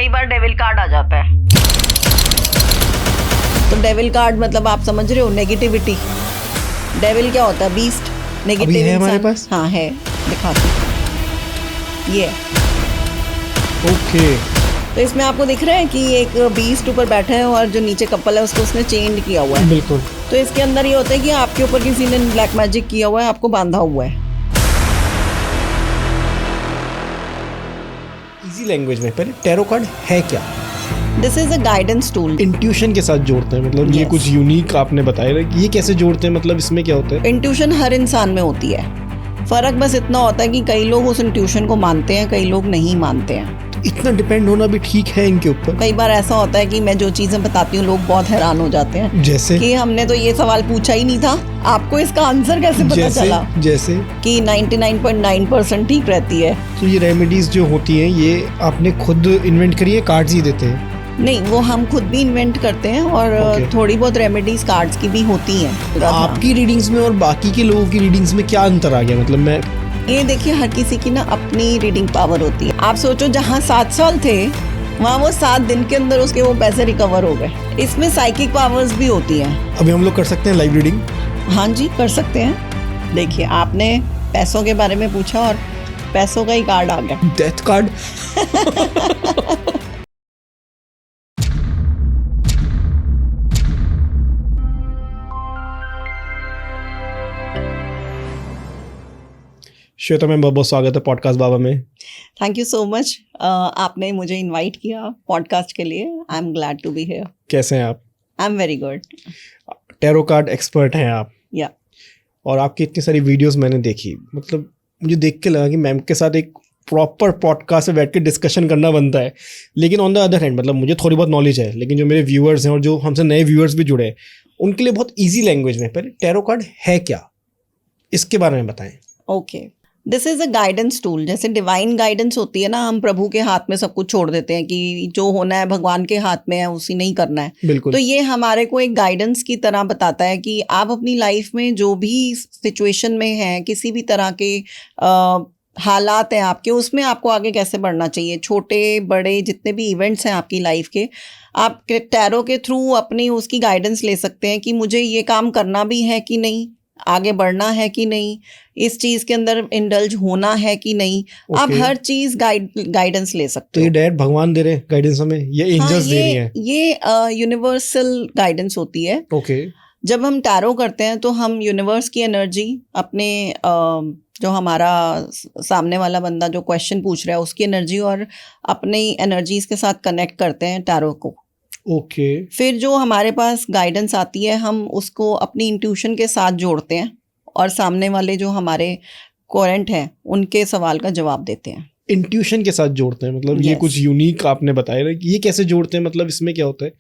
कई बार devil card आ जाता है। तो डेविल कार्ड मतलब आप समझ रहे हो, नेगेटिविटी। डेविल क्या होता है? बीस्ट, नेगेटिव है हमारे पास। हाँ है, दिखाते ये। ओके। तो इसमें आपको दिख रहा है कि एक बीस्ट ऊपर बैठा है और जो नीचे कपल है उसको उसने चेंड किया हुआ है। बिल्कुल। तो इसके अंदर ये होता है कि आपके ऊपर किसी ने ब्लैक मैजिक किया हुआ है, आपको बांधा हुआ है। इजी लैंग्वेज में पहले टैरो कार्ड है क्या? This is a guidance tool. Intuition के साथ जोड़ते हैं, मतलब ये Yes. कुछ यूनिक आपने बताया ना कि ये कैसे जोड़ते हैं, मतलब इसमें क्या होता है? इंट्यूशन हर इंसान में होती है, फर्क बस इतना होता है कि कई लोग उस इंट्यूशन को मानते हैं, कई लोग नहीं मानते हैं। इतना डिपेंड होना भी ठीक है इनके ऊपर? कई बार ऐसा होता है कि मैं जो चीजें बताती हूँ लोग बहुत हैरान हो जाते हैं जैसे कि हमने तो ये सवाल पूछा ही नहीं था, आपको इसका आंसर कैसे पता चला? जैसे कि 99.9% ठीक रहती है। तो ये रेमेडीज जो होती हैं ये आपने खुद इन्वेंट करी है, कार्ड्स ही देते हैं? नहीं, वो हम खुद भी इन्वेंट करते हैं और Okay. थोड़ी बहुत रेमेडीज कार्ड्स की भी होती हैं। आपकी रीडिंग्स में और बाकी के लोगों की रीडिंग्स में क्या अंतर आ गया? मतलब मैं ये देखिए, हर किसी की ना अपनी रीडिंग पावर होती है। आप सोचो, जहाँ 7 साल थे वहाँ वो 7 दिन के अंदर उसके वो पैसे रिकवर हो गए। इसमें साइकिक पावर्स भी होती हैं। अभी हम लोग कर सकते हैं लाइव रीडिंग? हाँ जी, कर सकते हैं। देखिए, आपने पैसों के बारे में पूछा और पैसों का ही कार्ड आ गया। Death card? श्वेता मैम, बहुत बहुत स्वागत है पॉडकास्ट बाबा में। थैंक यू सो मच, आपने मुझे इनवाइट किया पॉडकास्ट के लिए। I am glad to be here. कैसे हैं आप? I am very good. Tarot card expert हैं आप। या और आपकी इतनी सारी वीडियोस मैंने देखी, मतलब मुझे देख के लगा कि मैम के साथ एक प्रॉपर पॉडकास्ट में बैठ के डिस्कशन करना बनता है। लेकिन ऑन द अदर हैंड, मतलब मुझे थोड़ी बहुत नॉलेज है, लेकिन जो मेरे व्यूअर्स हैं और जो हमसे नए व्यूअर्स भी जुड़े हैं उनके लिए बहुत ईजी लैंग्वेज में पहले टैरो कार्ड है क्या, इसके बारे में बताएं। Okay, this is a guidance tool. जैसे डिवाइन गाइडेंस होती है ना, हम प्रभु के हाथ में सब कुछ छोड़ देते हैं कि जो होना है भगवान के हाथ में है, उसी नहीं करना है। बिल्कुल। तो ये हमारे को एक गाइडेंस की तरह बताता है कि आप अपनी लाइफ में जो भी सिचुएशन में हैं, किसी भी तरह के हालात हैं आपके, उसमें आपको आगे कैसे बढ़ना चाहिए। छोटे बड़े जितने भी इवेंट्स हैं आपकी लाइफ के, आप टैरो के थ्रू अपनी उसकी गाइडेंस ले सकते हैं कि मुझे ये काम करना भी है कि नहीं, आगे बढ़ना है कि नहीं, इस चीज के अंदर इंडल्ज होना है कि नहीं। आप हर चीज गाइडेंस ले सकते तो हो। ये डायरेक्ट भगवान दे रहे हैं गाइडेंस हमें, ये एंजल्स दे रही हैं? ये यूनिवर्सल गाइडेंस होती है। ओके। जब हम टैरो करते हैं तो हम यूनिवर्स की एनर्जी, अपने जो हमारा सामने वाला बंदा जो क्वेश्चन पूछ रहा है उसकी एनर्जी और अपनी एनर्जीज के साथ कनेक्ट करते हैं टैरो को। ओके। फिर जो हमारे पास गाइडेंस आती है हम उसको अपनी इंट्यूशन के साथ जोड़ते हैं और सामने वाले जो हमारे कोरेंट हैं उनके सवाल का जवाब देते हैं। इंट्यूशन के साथ जोड़ते हैं, मतलब ये Yes. कुछ यूनिक आपने बताया ना कि ये कैसे जोड़ते हैं, मतलब इसमें क्या होता है?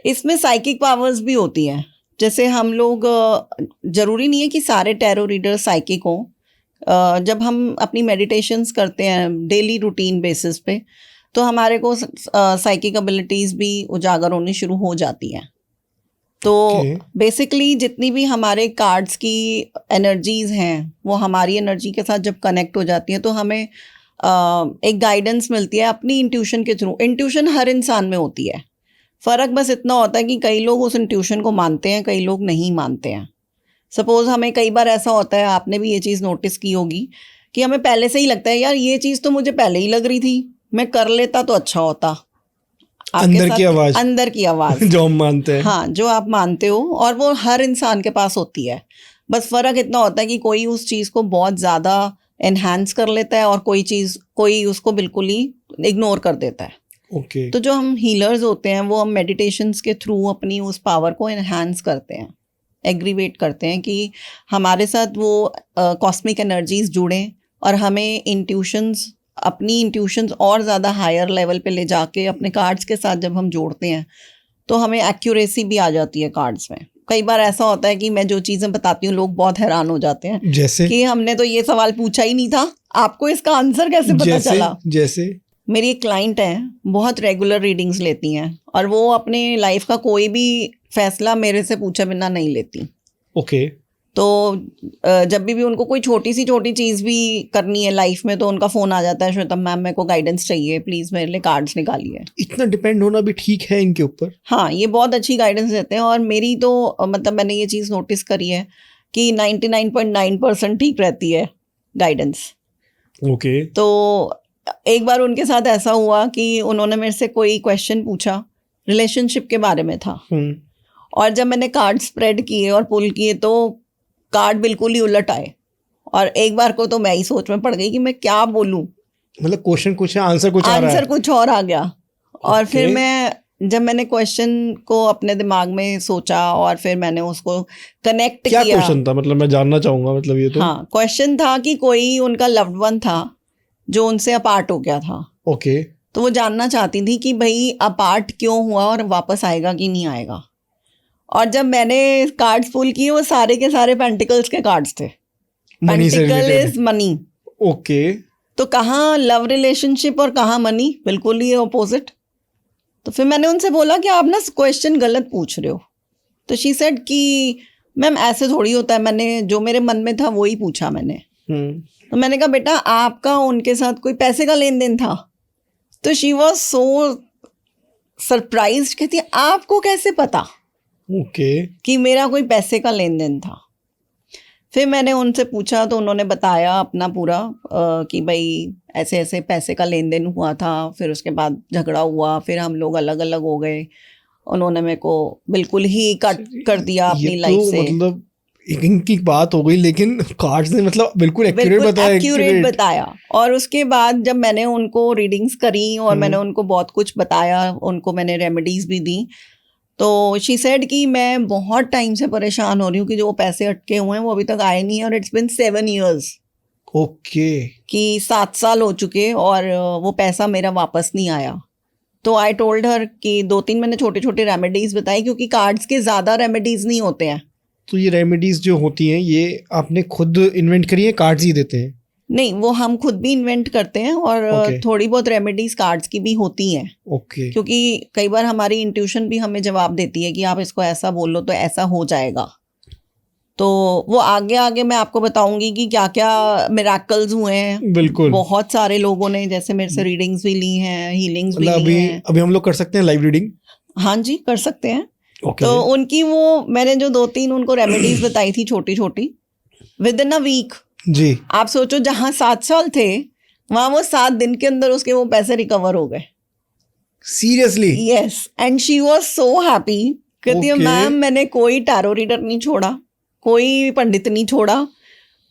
इसमें साइकिक पावर्स भी होती हैं। जैसे हम लोग, जरूरी नहीं है कि सारे टैरो रीडर साइकिक हों। जब हम अपनी मेडिटेशंस करते हैं डेली रूटीन बेसिस पे, तो हमारे को साइकिक एबिलिटीज भी उजागर होनी शुरू हो जाती हैं। तो बेसिकली जितनी भी हमारे कार्ड्स की एनर्जीज हैं वो हमारी एनर्जी के साथ जब कनेक्ट हो जाती हैं तो हमें एक गाइडेंस मिलती है अपनी इंट्यूशन के थ्रू। इंट्यूशन हर इंसान में होती है, फ़र्क बस इतना होता है कि कई लोग उस इंट्यूशन को मानते हैं, कई लोग नहीं मानते हैं। सपोज हमें कई बार ऐसा होता है, आपने भी ये चीज़ नोटिस की होगी कि हमें पहले से ही लगता है यार ये चीज़ तो मुझे पहले ही लग रही थी, मैं कर लेता तो अच्छा होता। अंदर की आवाज़ जो हम मानते हैं। हाँ, जो आप मानते हो, और वो हर इंसान के पास होती है। बस फ़र्क इतना होता है कि कोई उस चीज़ को बहुत ज़्यादा एनहांस कर लेता है और कोई उसको बिल्कुल ही इग्नोर कर देता है। ओके। तो जो हम हीलर्स होते हैं वो हम मेडिटेशंस के थ्रू अपनी उस पावर को एनहांस करते हैं, एग्रीवेट करते हैं कि हमारे साथ वो कॉस्मिक एनर्जीज जुड़ें और हमें अपनी इंट्यूशंस और ज़्यादा हायर लेवल पे ले जाके अपने कार्ड्स के साथ जब हम जोड़ते हैं तो हमें एक्यूरेसी भी आ जाती है कार्ड्स में। कई बार ऐसा होता है कि मैं जो चीज़ें बताती हूँ लोग बहुत हैरान हो जाते हैं, जैसे कि हमने तो ये सवाल पूछा ही नहीं था, आपको इसका आंसर कैसे पता चला? जैसे मेरी एक क्लाइंट है, बहुत रेगुलर रीडिंग्स लेती हैं और वो अपने लाइफ का कोई भी फैसला मेरे से पूछे बिना नहीं लेती। ओके। तो जब भी उनको कोई छोटी चीज़ भी करनी है लाइफ में तो उनका फ़ोन आ जाता है, श्वेता मैम मेरे को गाइडेंस चाहिए, प्लीज़ मेरे लिए कार्ड्स निकालिए। इतना डिपेंड होना भी ठीक है इनके ऊपर? हाँ, ये बहुत अच्छी गाइडेंस देते हैं और मेरी तो मतलब मैंने ये चीज़ नोटिस करी है कि 99.9% ठीक रहती है गाइडेंस। ओके। तो एक बार उनके साथ ऐसा हुआ कि उन्होंने मेरे से कोई क्वेश्चन पूछा, रिलेशनशिप के बारे में था, और जब मैंने कार्ड स्प्रेड किए और पुल किए तो कार्ड बिल्कुल ही उलट आए, और एक बार को तो मैं ही सोच में पड़ गई कि मैं क्या बोलूं। मतलब क्वेश्चन कुछ है, आंसर कुछ आ रहा है। आंसर कुछ और आ गया। और Okay. फिर जब मैंने क्वेश्चन को अपने दिमाग में सोचा और फिर मैंने उसको कनेक्ट क्या किया। क्वेश्चन था, मतलब मैं जानना चाहूंगा, मतलब ये तो। हाँ, क्वेश्चन था कि कोई उनका लव्ड वन था जो उनसे अपार्ट हो गया था। ओके। तो वो जानना चाहती थी कि भाई अपार्ट क्यों हुआ और वापस आएगा कि नहीं आएगा। और जब मैंने कार्ड्स पुल किए वो सारे के सारे पेंटिकल्स के कार्ड्स थे। मनी से pentacle related. Is money. Okay. तो कहाँ लव रिलेशनशिप और कहाँ मनी, बिल्कुल ही ऑपोजिट। तो फिर मैंने उनसे बोला कि आप ना क्वेश्चन गलत पूछ रहे हो। तो शी सेड कि मैम ऐसे थोड़ी होता है, मैंने जो मेरे मन में था वही पूछा मैंने। तो मैंने कहा बेटा आपका उनके साथ कोई पैसे का लेन देन था? तो शी वॉज सो सरप्राइज्ड, कहती आपको कैसे पता ओके। कि मेरा कोई पैसे का लेन देन था। फिर मैंने उनसे पूछा तो उन्होंने बताया अपना पूरा कि भाई ऐसे ऐसे पैसे का लेन देन हुआ था, फिर उसके बाद झगड़ा हुआ, फिर हम लोग अलग अलग हो गए। उन्होंने मेरे को बिल्कुल ही कट कर दिया अपनी लाइफ से। मतलब इनकी बात हो गई, लेकिन कार्ड्स ने मतलब बिल्कुल एक्यूरेट बताया। और उसके बाद जब मैंने उनको रीडिंग्स करी और मैंने उनको बहुत कुछ बताया, उनको मैंने रेमेडीज भी दी, तो शी सेड कि मैं बहुत टाइम से परेशान हो रही हूँ कि जो पैसे अटके हुए हैं वो अभी तक आए नहीं है, और इट्स बिन 7 years। ओके। कि 7 साल हो चुके और वो पैसा मेरा वापस नहीं आया। तो आई टोल्ड हर कि 2-3 मैंने छोटे छोटे रेमेडीज बताई, क्योंकि कार्ड्स के ज़्यादा रेमेडीज नहीं होते हैं। तो ये रेमेडीज जो होती हैं ये आपने खुद इन्वेंट करी है, कार्ड्स ही देते हैं? नहीं, वो हम खुद भी इन्वेंट करते हैं, और Okay. थोड़ी बहुत रेमेडीज कार्ड्स की भी होती हैं। ओके। क्योंकि कई बार हमारी इंट्यूशन भी हमें जवाब देती है कि आप इसको ऐसा बोलो तो ऐसा हो जाएगा। तो वो आगे आगे मैं आपको बताऊंगी कि क्या क्या मिरेकल्स हुए हैं। बिल्कुल। बहुत सारे लोगों ने जैसे मेरे से रीडिंग्स भी ली हैं, हीलिंग्स भी मतलब ली हैं। अभी हम लोग कर सकते हैं लाइव रीडिंग? हाँ जी, कर सकते हैं। ओके। तो उनकी वो मैंने जो 2-3 उनको रेमेडीज बताई थी छोटी छोटी, विद इन अ वीक, जी। आप सोचो जहाँ 7 साल थे वहाँ वो 7 दिन के अंदर उसके वो पैसे रिकवर हो गए। Seriously? Yes, and she was so happy. कहती है Okay. मैम मैंने कोई टैरो रीडर नहीं छोड़ा, कोई पंडित नहीं छोड़ा,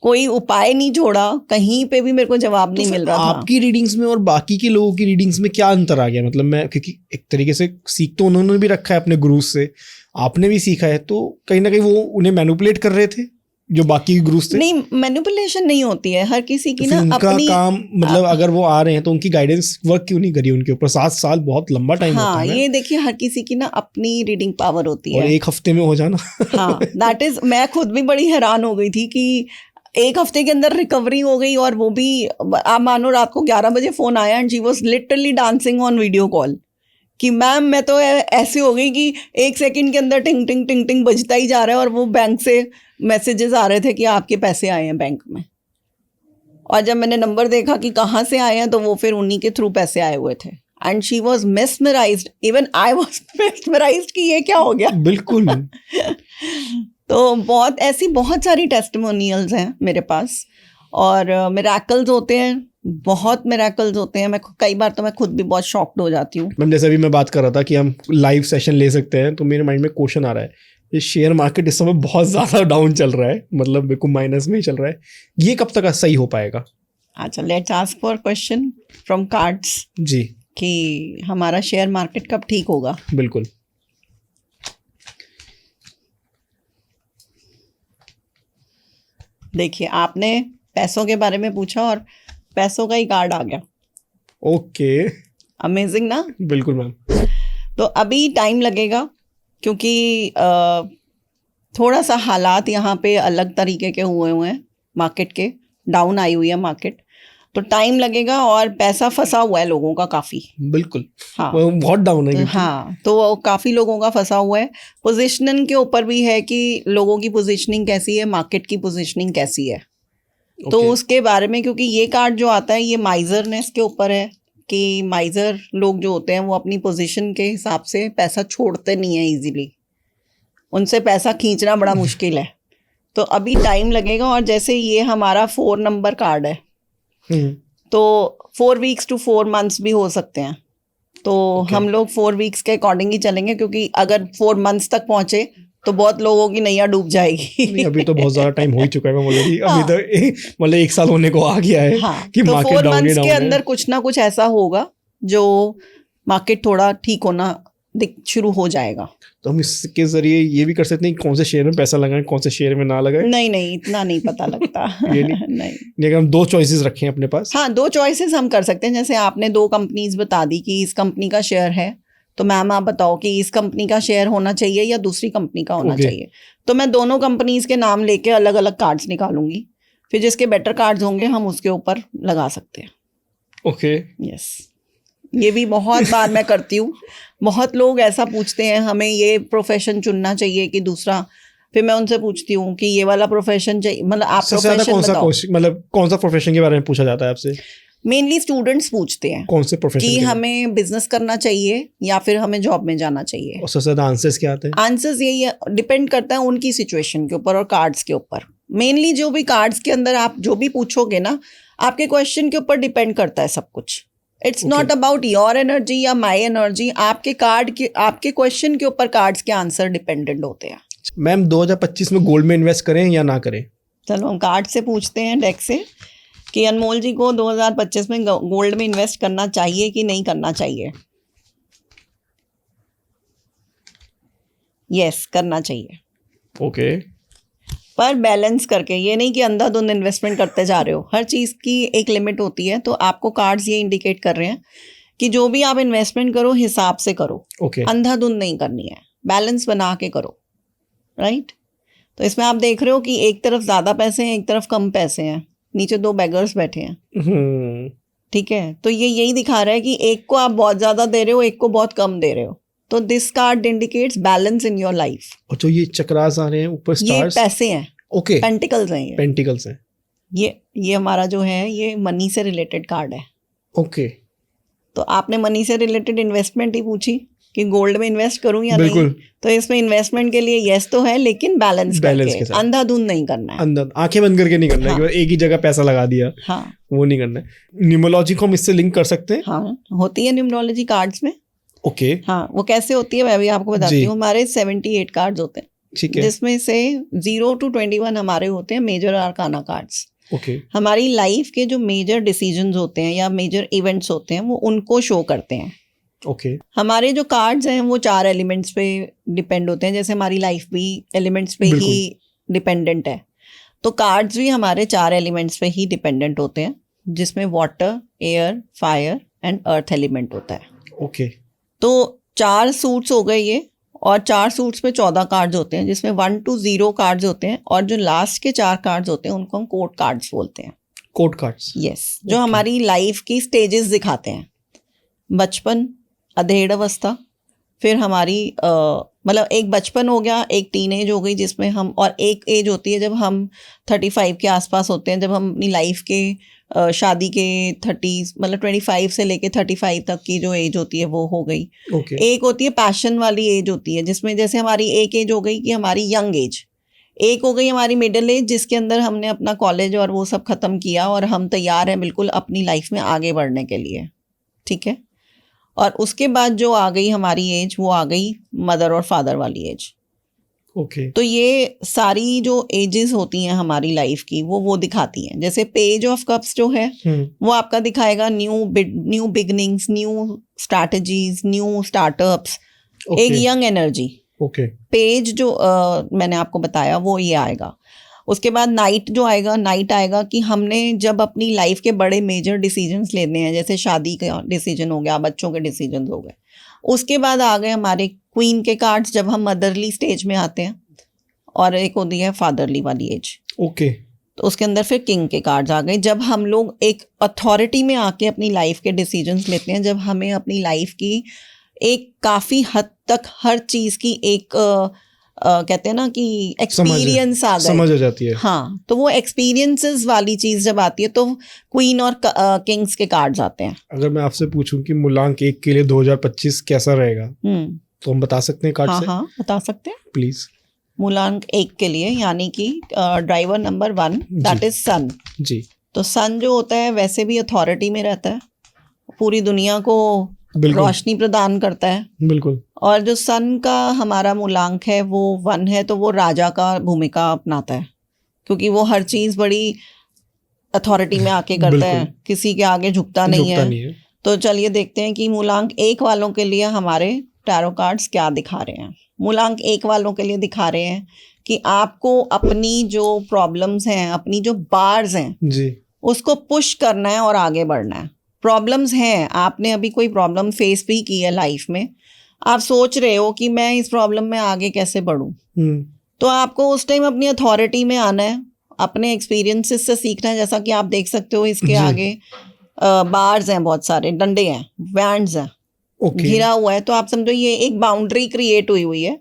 कोई उपाय नहीं छोड़ा, कहीं पे भी मेरे को जवाब नहीं मिल रहा था। आपकी रीडिंग्स में और बाकी के लोगों की रीडिंग्स में क्या अंतर आ गया? मतलब मैं, क्योंकि एक तरीके से सीख तो उन्होंने भी रखा है अपने गुरु से, आपने भी सीखा है, तो कहीं ना कहीं वो उन्हें मैनिपुलेट कर रहे थे जो बाकी गुरुस थे? नहीं, मैनिपुलेशन नहीं होती है, हर किसी की ना उनका अपनी काम, मतलब अगर वो आ रहे हैं तो उनकी गाइडेंस वर्क क्यों नहीं करी उनके ऊपर? 7 साल बहुत लंबा टाइम होता हाँ, है। ये देखिए हर किसी की ना अपनी रीडिंग पावर होती और है। 1 हफ्ते में हो जाना। हाँ, दैट इज, मैं खुद भी बड़ी हैरान हो गई थी कि 1 हफ्ते के अंदर रिकवरी हो गई। और वो भी आप मानो रात को 11 बजे फोन आया and she was literally dancing on video call कि मैम मैं तो ऐसे हो गई कि 1 सेकंड के अंदर टिंग टिंग टिंग टिंग बजता ही जा रहा है, और वो बैंक से मैसेजेस आ रहे थे कि आपके पैसे आए हैं बैंक में। और जब मैंने नंबर देखा कि कहाँ से आए हैं तो वो फिर उन्हीं के थ्रू पैसे आए हुए थे। And she was mesmerised, even I was mesmerised कि ये क्या हो गया। बिल्कुल। तो बहुत सारी टेस्टिमोनियल्स हैं मेरे पास, और मिरेकल्स होते हैं, बहुत मिरेकल्स होते हैं। मैं कई बार तो मैं खुद भी बहुत शॉक्ड हो जाती हूँ। मैम जैसे अभी मैं बात कर रहा था कि हम लाइव सेशन ले सकते हैं, तो मेरे माइंड में क्वेश्चन आ रहा है, ये शेयर मार्केट इस समय बहुत ज़्यादा डाउन चल रहा है, मतलब बिल्कुल माइनस में ही चल रहा है, ये कब तक सही हो पाएगा? अच्छा, let's ask for question from cards जी। कि हमारा शेयर मार्केट कब ठीक होगा। बिल्कुल। देखिए, आपने पैसों के बारे में पूछा और पैसों का ही कार्ड आ गया। ओके। अमेजिंग ना? बिल्कुल मैम। तो अभी टाइम लगेगा, क्योंकि थोड़ा सा हालात यहाँ पे अलग तरीके के हुए हैं, मार्केट के डाउन आई हुई है मार्केट। तो टाइम लगेगा और पैसा फंसा हुआ है लोगों का काफ़ी। बिल्कुल। हाँ वो बहुत डाउन है क्योंकि- हाँ, तो वो काफ़ी लोगों का फंसा हुआ है। पोजीशनिंग के ऊपर भी है कि लोगों की पोजीशनिंग कैसी है, मार्केट की पोजीशनिंग कैसी है। तो Okay. उसके बारे में, क्योंकि ये कार्ड जो आता है ये माइजरनेस के ऊपर है कि माइजर लोग जो होते हैं वो अपनी पोजीशन के हिसाब से पैसा छोड़ते नहीं है इजीली, उनसे पैसा खींचना बड़ा मुश्किल है। तो अभी टाइम लगेगा। और जैसे ये हमारा 4 नंबर कार्ड है तो 4 वीक्स टू 4 मंथ्स भी हो सकते हैं। तो Okay. हम लोग 4 वीक्स के अकॉर्डिंग ही चलेंगे, क्योंकि अगर 4 मंथ्स तक पहुंचे तो बहुत लोगों की नैया डूब जाएगी। नहीं, अभी तो बहुत ज्यादा टाइम हो ही चुका है ऑलरेडी। अभी हाँ। तो मतलब 1 साल होने को आ गया है हाँ, कि तो मार्केट 4 डाउन ही मंथ्स डाउन के है। अंदर कुछ ना कुछ ऐसा होगा जो मार्केट थोड़ा ठीक होना शुरू हो जाएगा। तो हम इसके जरिए ये भी कर सकते हैं कि कौन से शेयर में पैसा लगाएं, कौन से शेयर में ना लगाएं। नहीं नहीं, इतना नहीं पता लगता। ये नहीं? नहीं। अगर हम 2 चॉइसेस रखें अपने पास। हाँ, 2 चॉइसेस हम कर सकते हैं। जैसे आपने 2 कंपनीज बता दी कि इस कंपनी का शेयर है, तो मैम आप बताओ कि इस कंपनी का शेयर होना चाहिए या दूसरी कंपनी का होना Okay. चाहिए। तो मैं दोनों कंपनीज के नाम लेके अलग अलग कार्ड्स निकालूंगी, फिर जिसके बेटर कार्ड्स होंगे हम उसके ऊपर लगा सकते हैं। ओके। यस, ये भी बहुत बार मैं करती हूँ। बहुत लोग ऐसा पूछते हैं हमें ये प्रोफेशन चुनना चाहिए कि दूसरा, फिर मैं उनसे पूछती हूँ कि ये वाला प्रोफेशन चाहिए, मतलब आप सबसे ज्यादा प्रोफेशन बताओ। मतलब कौन सा प्रोफेशन के बारे में पूछा जाता है आपसे? मेनली स्टूडेंट्स पूछते हैं कौन से प्रोफेशन कि के बारे में? हमें बिजनेस करना चाहिए या फिर हमें जॉब में जाना चाहिए। और सबसे ज्यादा आंसर्स क्या आते हैं? आंसर्स यही है, डिपेंड करता है उनकी सिचुएशन के ऊपर और कार्ड्स के ऊपर। मेनली जो भी कार्ड्स के अंदर आप जो भी पूछोगे ना, आपके क्वेश्चन के ऊपर डिपेंड करता है सब कुछ। It's Okay. Not about your energy या माई एनर्जी, आपके कार्ड के, आपके क्वेश्चन के ऊपर कार्ड्स के आंसर डिपेंडेंट होते हैं। मैम 2025 में गोल्ड में इन्वेस्ट करें या ना करें? चलो हम कार्ड से पूछते हैं, डेक से, कि अनमोल जी को 2025 में गोल्ड में इन्वेस्ट करना चाहिए कि नहीं करना चाहिए। यस, करना चाहिए, ओके। पर बैलेंस करके। ये नहीं कि अंधाधुंध इन्वेस्टमेंट करते जा रहे हो, हर चीज़ की एक लिमिट होती है। तो आपको कार्ड्स ये इंडिकेट कर रहे हैं कि जो भी आप इन्वेस्टमेंट करो हिसाब से करो, ओके। अंधाधुंध नहीं करनी है, बैलेंस बना के करो, राइट। तो इसमें आप देख रहे हो कि एक तरफ ज़्यादा पैसे हैं, एक तरफ कम पैसे हैं, नीचे 2 बेगर्स बैठे हैं। ठीक है, तो ये यही दिखा रहा है कि एक को आप बहुत ज़्यादा दे रहे हो, एक को बहुत कम दे रहे हो। तो this card indicates balance in your life. और जो ये चक्रास आ रहे हैं ऊपर ये स्टार्स, पैसे हैं, ओके, पेंटिकल्स हैं, ये पेंटिकल्स हैं। ये हमारा जो है ये मनी से रिलेटेड कार्ड है। ओके, तो आपने मनी से रिलेटेड इन्वेस्टमेंट ही पूछी कि गोल्ड में इन्वेस्ट करूं या बिल्कुल। नहीं। तो इसमें इन्वेस्टमेंट के लिए यस तो है, लेकिन बैलेंस बैलेंस करके, के साथ। अंधाधुंध नहीं करना है। अंदर आंखें बंद करके नहीं करना है हाँ। कि बस एक ही जगह पैसा लगा दिया, हाँ वो नहीं करना है। न्यूमरोलॉजी को हम इससे लिंक कर सकते हैं? हाँ, होती है न्यूमरोलॉजी कार्ड्स में। ओके, हाँ, वो कैसे होती है मैं भी आपको बताती जी। हूँ। हमारे 78 कार्ड्स होते हैं, ठीक है। जिसमें से 0 to 21 हमारे होते हैं मेजर आर्काना कार्ड्स। ओके, हमारी लाइफ के जो मेजर डिसीजंस होते हैं या मेजर इवेंट्स होते हैं वो उनको शो करते हैं। ओके, हमारे जो कार्ड्स हैं वो 4 एलिमेंट्स पे डिपेंड होते हैं, जैसे हमारी लाइफ भी एलिमेंट्स पे ही डिपेंडेंट है। तो कार्ड्स भी हमारे 4 एलिमेंट्स पे ही डिपेंडेंट होते हैं, जिसमें water, air, fire and earth element होता है। ओके, तो 4 सूट्स हो गए ये, और 4 सूट्स पे 14 कार्ड्स होते हैं, जिसमें 1 to 0 कार्ड्स होते हैं, और जो लास्ट के 4 कार्ड्स होते हैं उनको हम कोड कार्ड्स बोलते हैं। Code cards. यस, जो Okay. हमारी लाइफ की स्टेजेस दिखाते हैं। बचपन, अधेड़ अवस्था, फिर हमारी मतलब एक बचपन हो गया, एक टीनेज हो गई जिसमें हम, और एक एज होती है जब हम 35 के आसपास होते हैं, जब हम अपनी लाइफ के शादी के 30 मतलब 25 से लेके 35 तक की जो एज होती है वो हो गई। ओके, एक होती है पैशन वाली एज होती है, जिसमें जैसे हमारी एक एज हो गई कि हमारी यंग एज, एक हो गई हमारी मिडिल एज जिसके अंदर हमने अपना कॉलेज और वो सब ख़त्म किया और हम तैयार हैं बिल्कुल अपनी लाइफ में आगे बढ़ने के लिए। ठीक है, और उसके बाद जो आ गई हमारी एज वो आ गई मदर और फादर वाली एज। ओके, तो ये सारी जो एजेस होती हैं हमारी लाइफ की वो दिखाती हैं। जैसे पेज ऑफ कप्स जो है वो आपका दिखाएगा new beginnings, new strategies, new startups, एक यंग एनर्जी। ओके, पेज जो मैंने आपको बताया वो ये आएगा। उसके बाद नाइट जो आएगा, नाइट आएगा कि हमने जब अपनी लाइफ के बड़े मेजर डिसीजंस लेने हैं, जैसे शादी का डिसीजन हो गया, बच्चों के डिसीजन हो गए। उसके बाद आ गए हमारे क्वीन के कार्ड्स जब हम मदरली स्टेज में आते हैं, और एक होती है फादरली वाली एज। ओके, तो उसके अंदर फिर किंग के कार्ड्स आ गए। जब हम लोग एक अथॉरिटी में आके अपनी लाइफ के डिसीजंस लेते हैं, जब हमें अपनी लाइफ की एक काफ़ी हद तक हर चीज़ की एक कहते हैं ना कि एक्सपीरियंस आ गए, समझ आ जाती है। हाँ, तो वो एक्सपीरियंसेस वाली चीज़ जब आती है तो क्वीन और किंग्स के कार्ड्स आते हैं। अगर मैं आपसे पूछूं कि मूलांक 1 के लिए 2025 कैसा रहेगा, तो हम बता सकते हैं कार्ड हाँ से? हाँ, बता सकते हैं। प्लीज। मूलांक 1 के लिए यानी कि ड्राइवर नंबर 1 दैट इज सन। जी। तो सन जो होता है वैसे भी अथॉरिटी में रहता है, पूरी दुनिया को रोशनी प्रदान करता है। बिल्कुल। और जो सन का हमारा मूलांक है वो 1 है, तो वो राजा का भूमिका अपनाता है, क्योंकि वो हर चीज़ बड़ी अथॉरिटी में आके करता है, किसी के आगे झुकता नहीं है। तो चलिए देखते हैं कि मूलांक 1 वालों के लिए हमारे टैरो कार्ड्स क्या दिखा रहे हैं। मूलांक 1 वालों के लिए दिखा रहे हैं कि आपको अपनी जो प्रॉब्लम्स हैं, अपनी जो बार्स हैं जी, उसको पुश करना है और आगे बढ़ना है। प्रॉब्लम्स हैं, आपने अभी कोई प्रॉब्लम फेस भी की है लाइफ में, आप सोच रहे हो कि मैं इस प्रॉब्लम में आगे कैसे बढ़ूं, तो आपको उस टाइम अपनी अथॉरिटी में आना है, अपने एक्सपीरियंसेस से सीखना है। जैसा कि आप देख सकते हो इसके आगे बार्स हैं, बहुत सारे डंडे हैं, वैंड्स हैं, घिरा हुआ है, तो आप समझो ये एक बाउंड्री क्रिएट हुई है।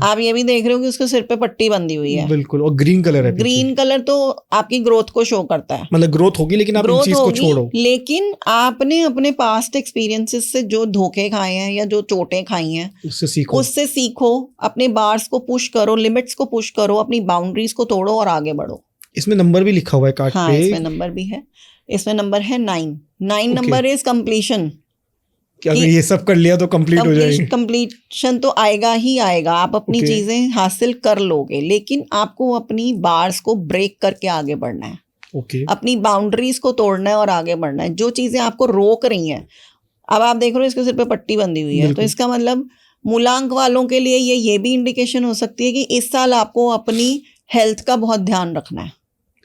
आप ये भी देख रहे हो कि उसके सिर पे पट्टी बंधी हुई है। बिल्कुल। और ग्रीन कलर है। ग्रीन कलर तो आपकी ग्रोथ को शो करता है, मतलब ग्रोथ होगी, लेकिन आप इस चीज को छोड़ो। लेकिन आपने अपने पास्ट एक्सपीरियंसेस से जो धोखे खाए हैं या जो चोटें खाई हैं उससे सीखो, अपने बार्स को पुश करो, लिमिट्स को पुश करो, अपनी बाउंड्रीज को तोड़ो और आगे बढ़ो। इसमें नंबर भी लिखा हुआ है कार्ड पे। हाँ, इसमें नंबर भी है। इसमें नंबर है 9। 9 नंबर इज कंप्लीशन। अगर ये सब कर लिया तो कंप्लीट हो जाएगी। कंप्लीशन तो आएगा ही आएगा, आप अपनी चीजें हासिल कर लोगे, लेकिन आपको अपनी बार्स को ब्रेक करके आगे बढ़ना है। अपनी बाउंड्रीज को तोड़ना है और आगे बढ़ना है। जो चीजें आपको रोक रही हैं, अब आप देख रहे हो इसके सिर पे पट्टी बंधी हुई है, तो इसका मतलब मूलांक वालों के लिए ये भी इंडिकेशन हो सकती है कि इस साल आपको अपनी हेल्थ का बहुत ध्यान रखना है।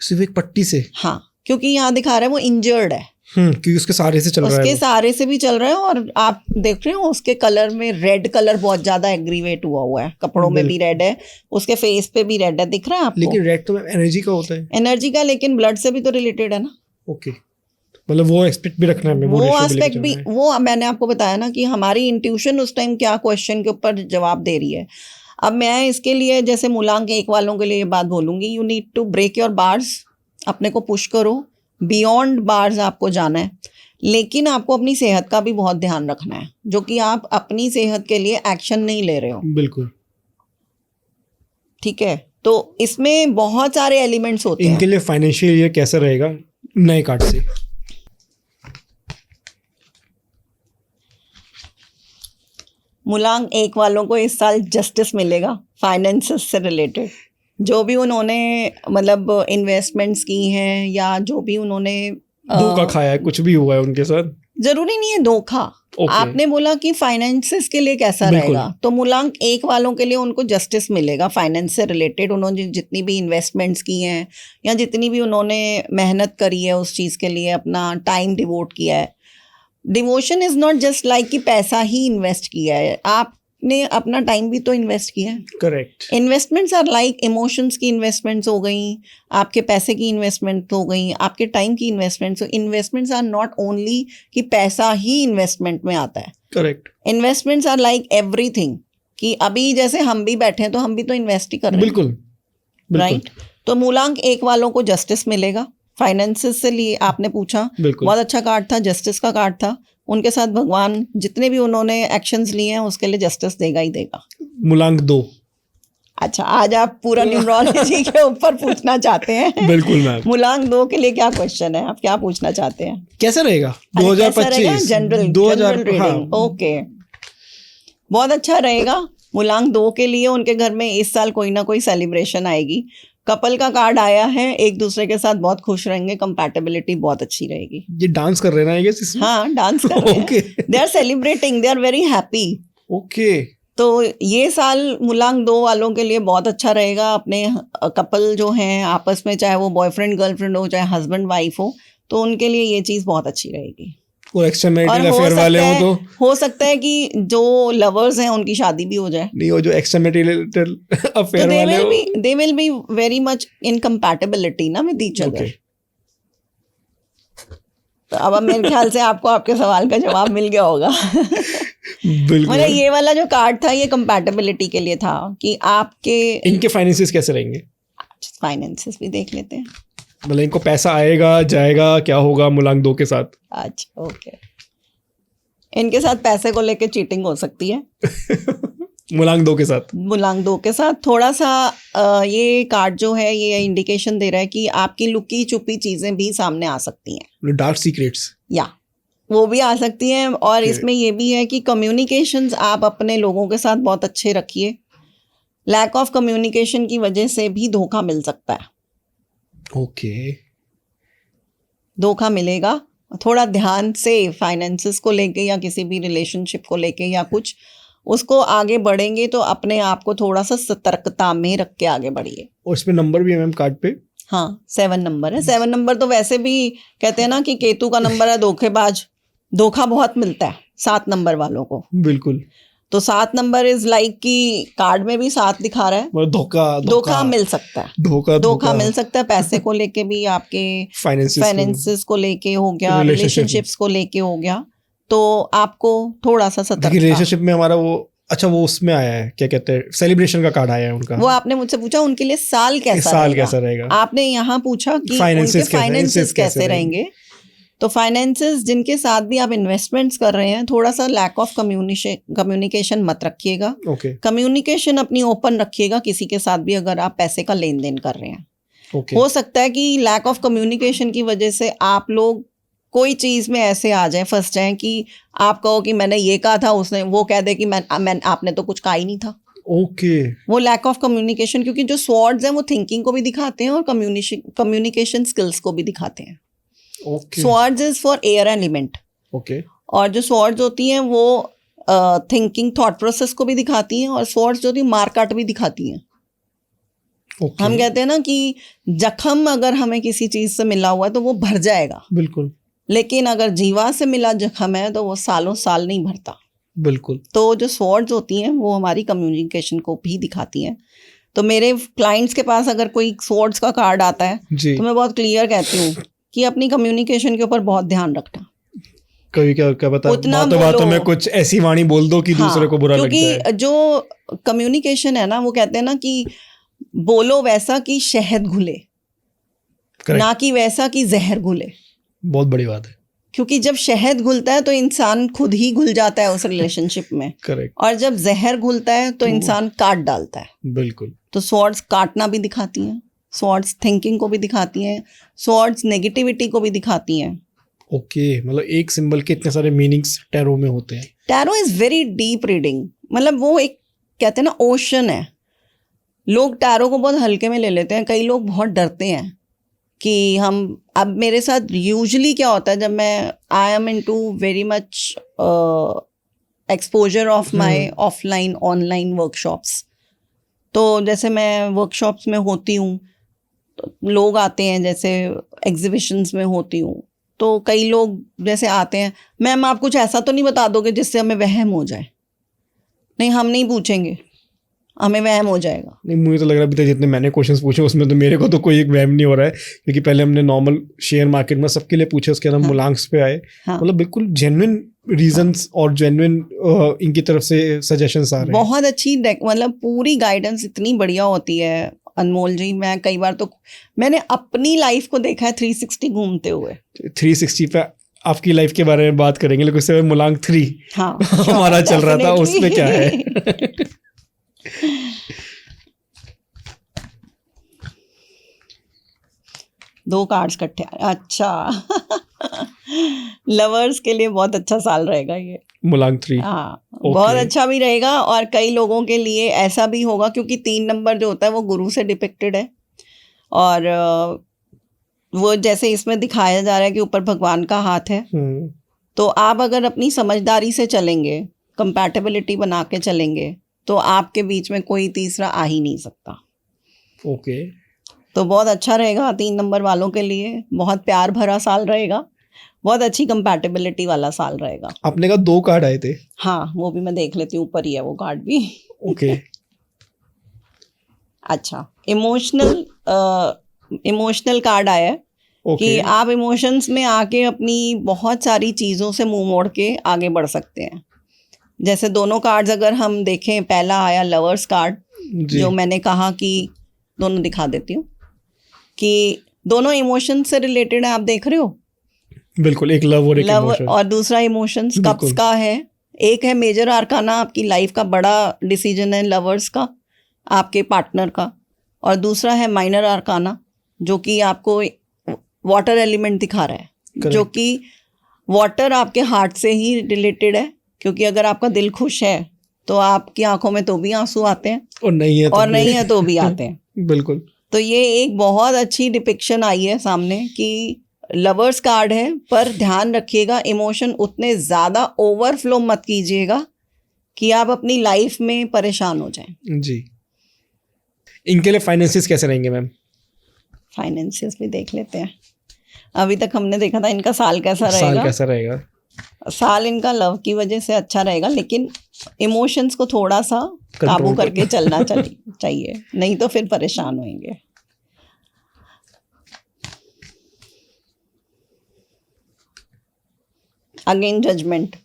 सिर्फ एक पट्टी से? हाँ, क्योंकि यहाँ दिखा रहा है वो इंजर्ड है। क्योंकि उसके सहारे से चल रहा है, उसके सहारे से भी चल रहा है। और आप देख रहे हो उसके कलर में रेड कलर बहुत ज्यादा एग्रीवेट हुआ है, कपड़ों में भी रेड है, उसके फेस पे भी रेड है, दिख रहा है आपको? लेकिन रेड तो एनर्जी का होता है। एनर्जी का, लेकिन ब्लड से भी तो रिलेटेड है ना। ओके, मतलब वो एस्पेक्ट भी रखना है, वो एस्पेक्ट भी, वो मैंने आपको बताया ना कि हमारी इंट्यूशन उस टाइम क्या क्वेश्चन के ऊपर जवाब दे रही है। अब मैं इसके लिए जैसे मूलांक 1 वालों के लिए ये बात बोलूंगी, you need to break your bars, अपने को पुश करो, बियॉन्ड बार्स आपको जाना है, लेकिन आपको अपनी सेहत का भी बहुत ध्यान रखना है, जो कि आप अपनी सेहत के लिए एक्शन नहीं ले रहे हो। बिल्कुल, ठीक है। तो इसमें बहुत सारे एलिमेंट्स होते हैं। इनके लिए फाइनेंशियल ईयर कैसा रहेगा नए कार्ड से? मूलांक 1 वालों को इस साल जस्टिस मिलेगा फाइनेंसेस से रिलेटेड। जो भी उन्होंने मतलब इन्वेस्टमेंट्स की हैं या जो भी उन्होंने धोखा खाया है, कुछ भी हुआ है उनके साथ, जरूरी नहीं है धोखा। आपने बोला कि फाइनेंसेस के लिए कैसा रहेगा, तो मूलांक 1 वालों के लिए उनको जस्टिस मिलेगा फाइनेंस से रिलेटेड। उन्होंने जितनी भी इन्वेस्टमेंट्स की हैं या जितनी भी उन्होंने मेहनत करी है उस चीज़ के लिए, अपना टाइम डिवोट किया है। Devotion is not just like कि पैसा ही इन्वेस्ट किया है, आपने अपना टाइम भी तो इन्वेस्ट किया है। Correct. Investments are like emotions की इन्वेस्टमेंट्स हो गई, आपके पैसे की इन्वेस्टमेंट हो गई, आपके टाइम की investments. Investments are not only कि पैसा ही इन्वेस्टमेंट में आता है। Correct. Investments are like everything, कि अभी जैसे हम भी बैठे हैं तो हम भी तो इन्वेस्ट ही कर रहे हैं। बिल्कुल, राइट। तो मूलांक 1 वालों को जस्टिस मिलेगा। फाइनेंसेस से लिए आपने पूछा, बहुत अच्छा कार्ड था, जस्टिस का कार्ड था। उनके साथ भगवान जितने भी उन्होंने एक्शंस लिए हैं उसके लिए जस्टिस देगा ही देगा। मूलांक 2। अच्छा, आज आप पूरा न्यूमरोलॉजी के ऊपर पूछना चाहते हैं? बिल्कुल मैम। मूलांक 2 के लिए क्या क्वेश्चन है, आप क्या पूछना चाहते हैं? कैसा रहेगा 2025? General reading. ओके, बहुत अच्छा रहेगा। मूलांक 2 के लिए उनके घर में इस साल कोई ना कोई सेलिब्रेशन आएगी। कपल का कार्ड आया है, एक दूसरे के साथ बहुत खुश रहेंगे, कंपैटिबिलिटी बहुत अच्छी रहेगी। ये डांस कर रहे हैं ना, ये इसमें? हाँ, डांस कर रहे हैं। They are celebrating, they are very happy. Okay. तो ये साल मूलांक 2 वालों के लिए बहुत अच्छा रहेगा। अपने कपल जो हैं आपस में, चाहे वो बॉयफ्रेंड गर्लफ्रेंड हो, चाहे हस्बैंड वाइफ हो, तो उनके लिए ये चीज़ बहुत अच्छी रहेगी। और एक्स्ट्रा और मैरिटल अफेयर वाले हो सकता है कि जो लवर्स हैं उनकी शादी भी हो जाए, नहीं, वो जो एक्स्ट्रा मैरिटल अफेयर तो वाले they will be very much incompatibility ना विद ईच अदर। तो अब मेरे ख्याल से आपको आपके सवाल का जवाब मिल गया होगा। बिल्कुल। मतलब ये वाला जो कार्ड था ये कंपैटिबिलिटी के लिए था कि आपके इनके फाइनेंसेस कैसे रहेंगे, फाइनेंसेस भी देख लेते हैं। मतलब इनको पैसा आएगा जाएगा क्या होगा मुलांग 2 के साथ? अच्छा ओके, इनके साथ पैसे को लेके चीटिंग हो सकती है। मुलांग 2 के साथ, मुलांग 2 के साथ थोड़ा सा ये कार्ड जो है ये इंडिकेशन दे रहा है कि आपकी लुकी छुपी चीजें भी सामने आ सकती हैं, डार्क सीक्रेट्स, या वो भी आ सकती हैं। और Okay. इसमें ये भी है कि कम्युनिकेशंस आप अपने लोगों के साथ बहुत अच्छे रखिए। लैक ऑफ कम्युनिकेशन की वजह से भी धोखा मिल सकता है, ओके। धोखा मिलेगा। थोड़ा ध्यान से फाइनेंसेस को लेके या किसी भी रिलेशनशिप को लेके या कुछ उसको आगे बढ़ेंगे तो अपने आप को थोड़ा सा सतर्कता में रख के आगे बढ़िए। और इसमें नंबर भी है मैम कार्ड पे? हाँ 7 नंबर है। 7 नंबर तो वैसे भी कहते हैं ना कि केतु का नंबर है धोखेबाज, धोखा बहुत मिलता है 7 नंबर वालों को। बिल्कुल। तो 7 नंबर इज लाइक कि कार्ड में भी 7 दिखा रहा है, मतलब धोखा मिल सकता है, धोखा मिल सकता है। पैसे को लेके भी, आपके फाइनेंसेस को लेके हो गया, रिलेशनशिप्स को लेके हो गया, तो आपको थोड़ा सा सतर्क। रिलेशनशिप में हमारा वो, अच्छा वो उसमें आया है क्या कहते हैं, सेलिब्रेशन का कार्ड आया है उनका। वो आपने मुझसे पूछा उनके लिए साल कैसा रहेगा। आपने यहाँ पूछा कि उनके फाइनेंसेस कैसे रहेंगे। तो फाइनेंसेस जिनके साथ भी आप इन्वेस्टमेंट्स कर रहे हैं, थोड़ा सा लैक ऑफ कम्युनिकेशन मत रखिएगा। कम्युनिकेशन अपनी ओपन रखिएगा किसी के साथ भी अगर आप पैसे का लेन देन कर रहे हैं। हो सकता है कि लैक ऑफ कम्युनिकेशन की वजह से आप लोग कोई चीज में ऐसे आ जाए, फंस जाए कि आप कहो कि मैंने ये कहा था, उसने वो कह दे कि मैं आपने तो कुछ कहा ही नहीं था। वो लैक ऑफ कम्युनिकेशन, क्योंकि जो स्वॉर्ड्स हैं वो थिंकिंग को भी दिखाते हैं और कम्युनिकेशन स्किल्स को भी दिखाते हैं। Swords is for air element, और जो स्वॉर्ड्स होती हैं वो थिंकिंग थॉट प्रोसेस को भी दिखाती हैं, और स्वॉर्ड्स जो होती है मार्काट भी दिखाती हैं। हम कहते हैं ना कि जख्म अगर हमें किसी चीज से मिला हुआ है तो वो भर जाएगा, बिल्कुल, लेकिन अगर जीवा से मिला जख्म है तो वो सालों साल नहीं भरता। बिल्कुल। तो जो स्वॉर्ड्स होती हैं वो हमारी कम्युनिकेशन को भी दिखाती हैं। तो मेरे क्लाइंट्स के पास अगर कोई स्वॉर्ड्स का कार्ड आता है तो मैं बहुत क्लियर कहती हूँ कि अपनी कम्युनिकेशन के ऊपर बहुत ध्यान रखना। कभी क्या पता बातों में कुछ ऐसी वाणी बोल दो कि दूसरे को बुरा लग जाए। क्योंकि जो कम्युनिकेशन है ना, वो कहते हैं ना कि बोलो वैसा कि शहद घुले, ना कि वैसा कि जहर घुले। बहुत बड़ी बात है, क्योंकि जब शहद घुलता है तो इंसान खुद ही घुल जाता है उस रिलेशनशिप में। करेक्ट। और जब जहर घुलता है तो इंसान काट डालता है। बिल्कुल। तो स्वॉर्ड्स काटना भी दिखाती हैं, स्वॉर्ड्स थिंकिंग को भी दिखाती हैं, स्वॉर्ड्स नेगेटिविटी को भी दिखाती हैं। मतलब एक सिंबल के इतने सारे मीनिंग्स टैरो में होते हैं। Tarot is very deep reading, मतलब वो एक कहते हैं ना ओशन है। लोग टैरो को बहुत हल्के में ले लेते हैं, कई लोग बहुत डरते हैं कि हम, अब मेरे साथ यूजुअली क्या होता है, जब मैं I am into very much exposure of my offline online workshops. तो जैसे मैं वर्कशॉप्स में होती हूँ तो लोग आते हैं, जैसे एग्जीबिशंस में होती हूँ तो कई लोग जैसे आते हैं, मैम आप कुछ ऐसा तो नहीं बता दोगे जिससे हमें वहम हो जाए। नहीं, हम नहीं पूछेंगे, हमें वहम हो जाएगा। नहीं, मुझे तो लग रहा है जितने मैंने क्वेश्चंस पूछे उसमें तो मेरे को तो कोई एक वहम नहीं हो रहा है, क्योंकि पहले हमने नॉर्मल शेयर मार्केट में सबके लिए पूछे, उसके बाद हम मुलांग्स पे आए। मतलब बिल्कुल जेन्युइन रीजंस और जेन्युइन इनकी तरफ से सजेशंस आ रहे हैं। बहुत अच्छी, मतलब पूरी गाइडेंस इतनी बढ़िया होती है अनमोल जी। मैं कई बार तो मैंने अपनी लाइफ को देखा है 360 घूमते हुए। 360 पे आपकी लाइफ के बारे में बात करेंगे, लेकिन उससे मुलांग 3 हमारा चल रहा था, उसमें क्या है? दो कार्ड्स इकट्ठे, अच्छा। लवर्स के लिए बहुत अच्छा साल रहेगा ये मुलांग 3। हाँ, बहुत अच्छा भी रहेगा। और कई लोगों के लिए ऐसा भी होगा क्योंकि 3 नंबर जो होता है वो गुरु से डिपिक्टेड है, और वो जैसे इसमें दिखाया जा रहा है कि ऊपर भगवान का हाथ है। तो आप अगर अपनी समझदारी से चलेंगे, कंपैटिबिलिटी बना के चलेंगे, तो आपके बीच में कोई तीसरा आ ही नहीं सकता। ओके। तो बहुत अच्छा रहेगा 3 नंबर वालों के लिए, बहुत प्यार भरा साल रहेगा। बहुत अच्छी कंपैटिबिलिटी वाला साल रहेगा। आपने कहा 2 कार्ड आए थे। हाँ, वो भी मैं देख लेती हूँ, ऊपर ही है वो कार्ड भी। ओके। अच्छा, इमोशनल कार्ड आया है कि आप इमोशंस में आके अपनी बहुत सारी चीज़ों से मुंह मोड़ के आगे बढ़ सकते हैं। जैसे दोनों कार्ड्स अगर हम देखें, पहला आया लवर्स कार्ड, जो मैंने कहा कि दोनों दिखा देती हूँ कि दोनों इमोशन से रिलेटेड है, आप देख रहे हो। बिल्कुल, एक लव और एक इमोशन। और दूसरा इमोशंस कप्स का है। एक है मेजर आर्काना, आपकी लाइफ का बड़ा डिसीजन है लवर्स का, आपके पार्टनर का। और दूसरा है माइनर आर्काना, जो कि आपको वाटर एलिमेंट दिखा रहा है। Correct. जो कि वाटर आपके हार्ट से ही रिलेटेड है, क्योंकि अगर आपका दिल खुश है तो आपकी आंखों में तो भी आंसू आते हैं, और नहीं है तो भी आते हैं। बिल्कुल। तो ये एक बहुत अच्छी डिपिक्शन आई है सामने कि लवर्स कार्ड है, पर ध्यान रखिएगा इमोशन उतने ज़्यादा ओवरफ्लो मत कीजिएगा कि आप अपनी लाइफ में परेशान हो जाएं। जी। इनके लिए फाइनेंसिस कैसे रहेंगे मैम? फाइनेंसिस भी देख लेते हैं। अभी तक हमने देखा था इनका साल कैसा रहेगा। साल इनका लव की वजह से अच्छा रहेगा, लेकिन इमोशंस को थोड़ा सा काबू करके चलना चाहिए, नहीं तो फिर परेशान होंगे। अगेन जजमेंट,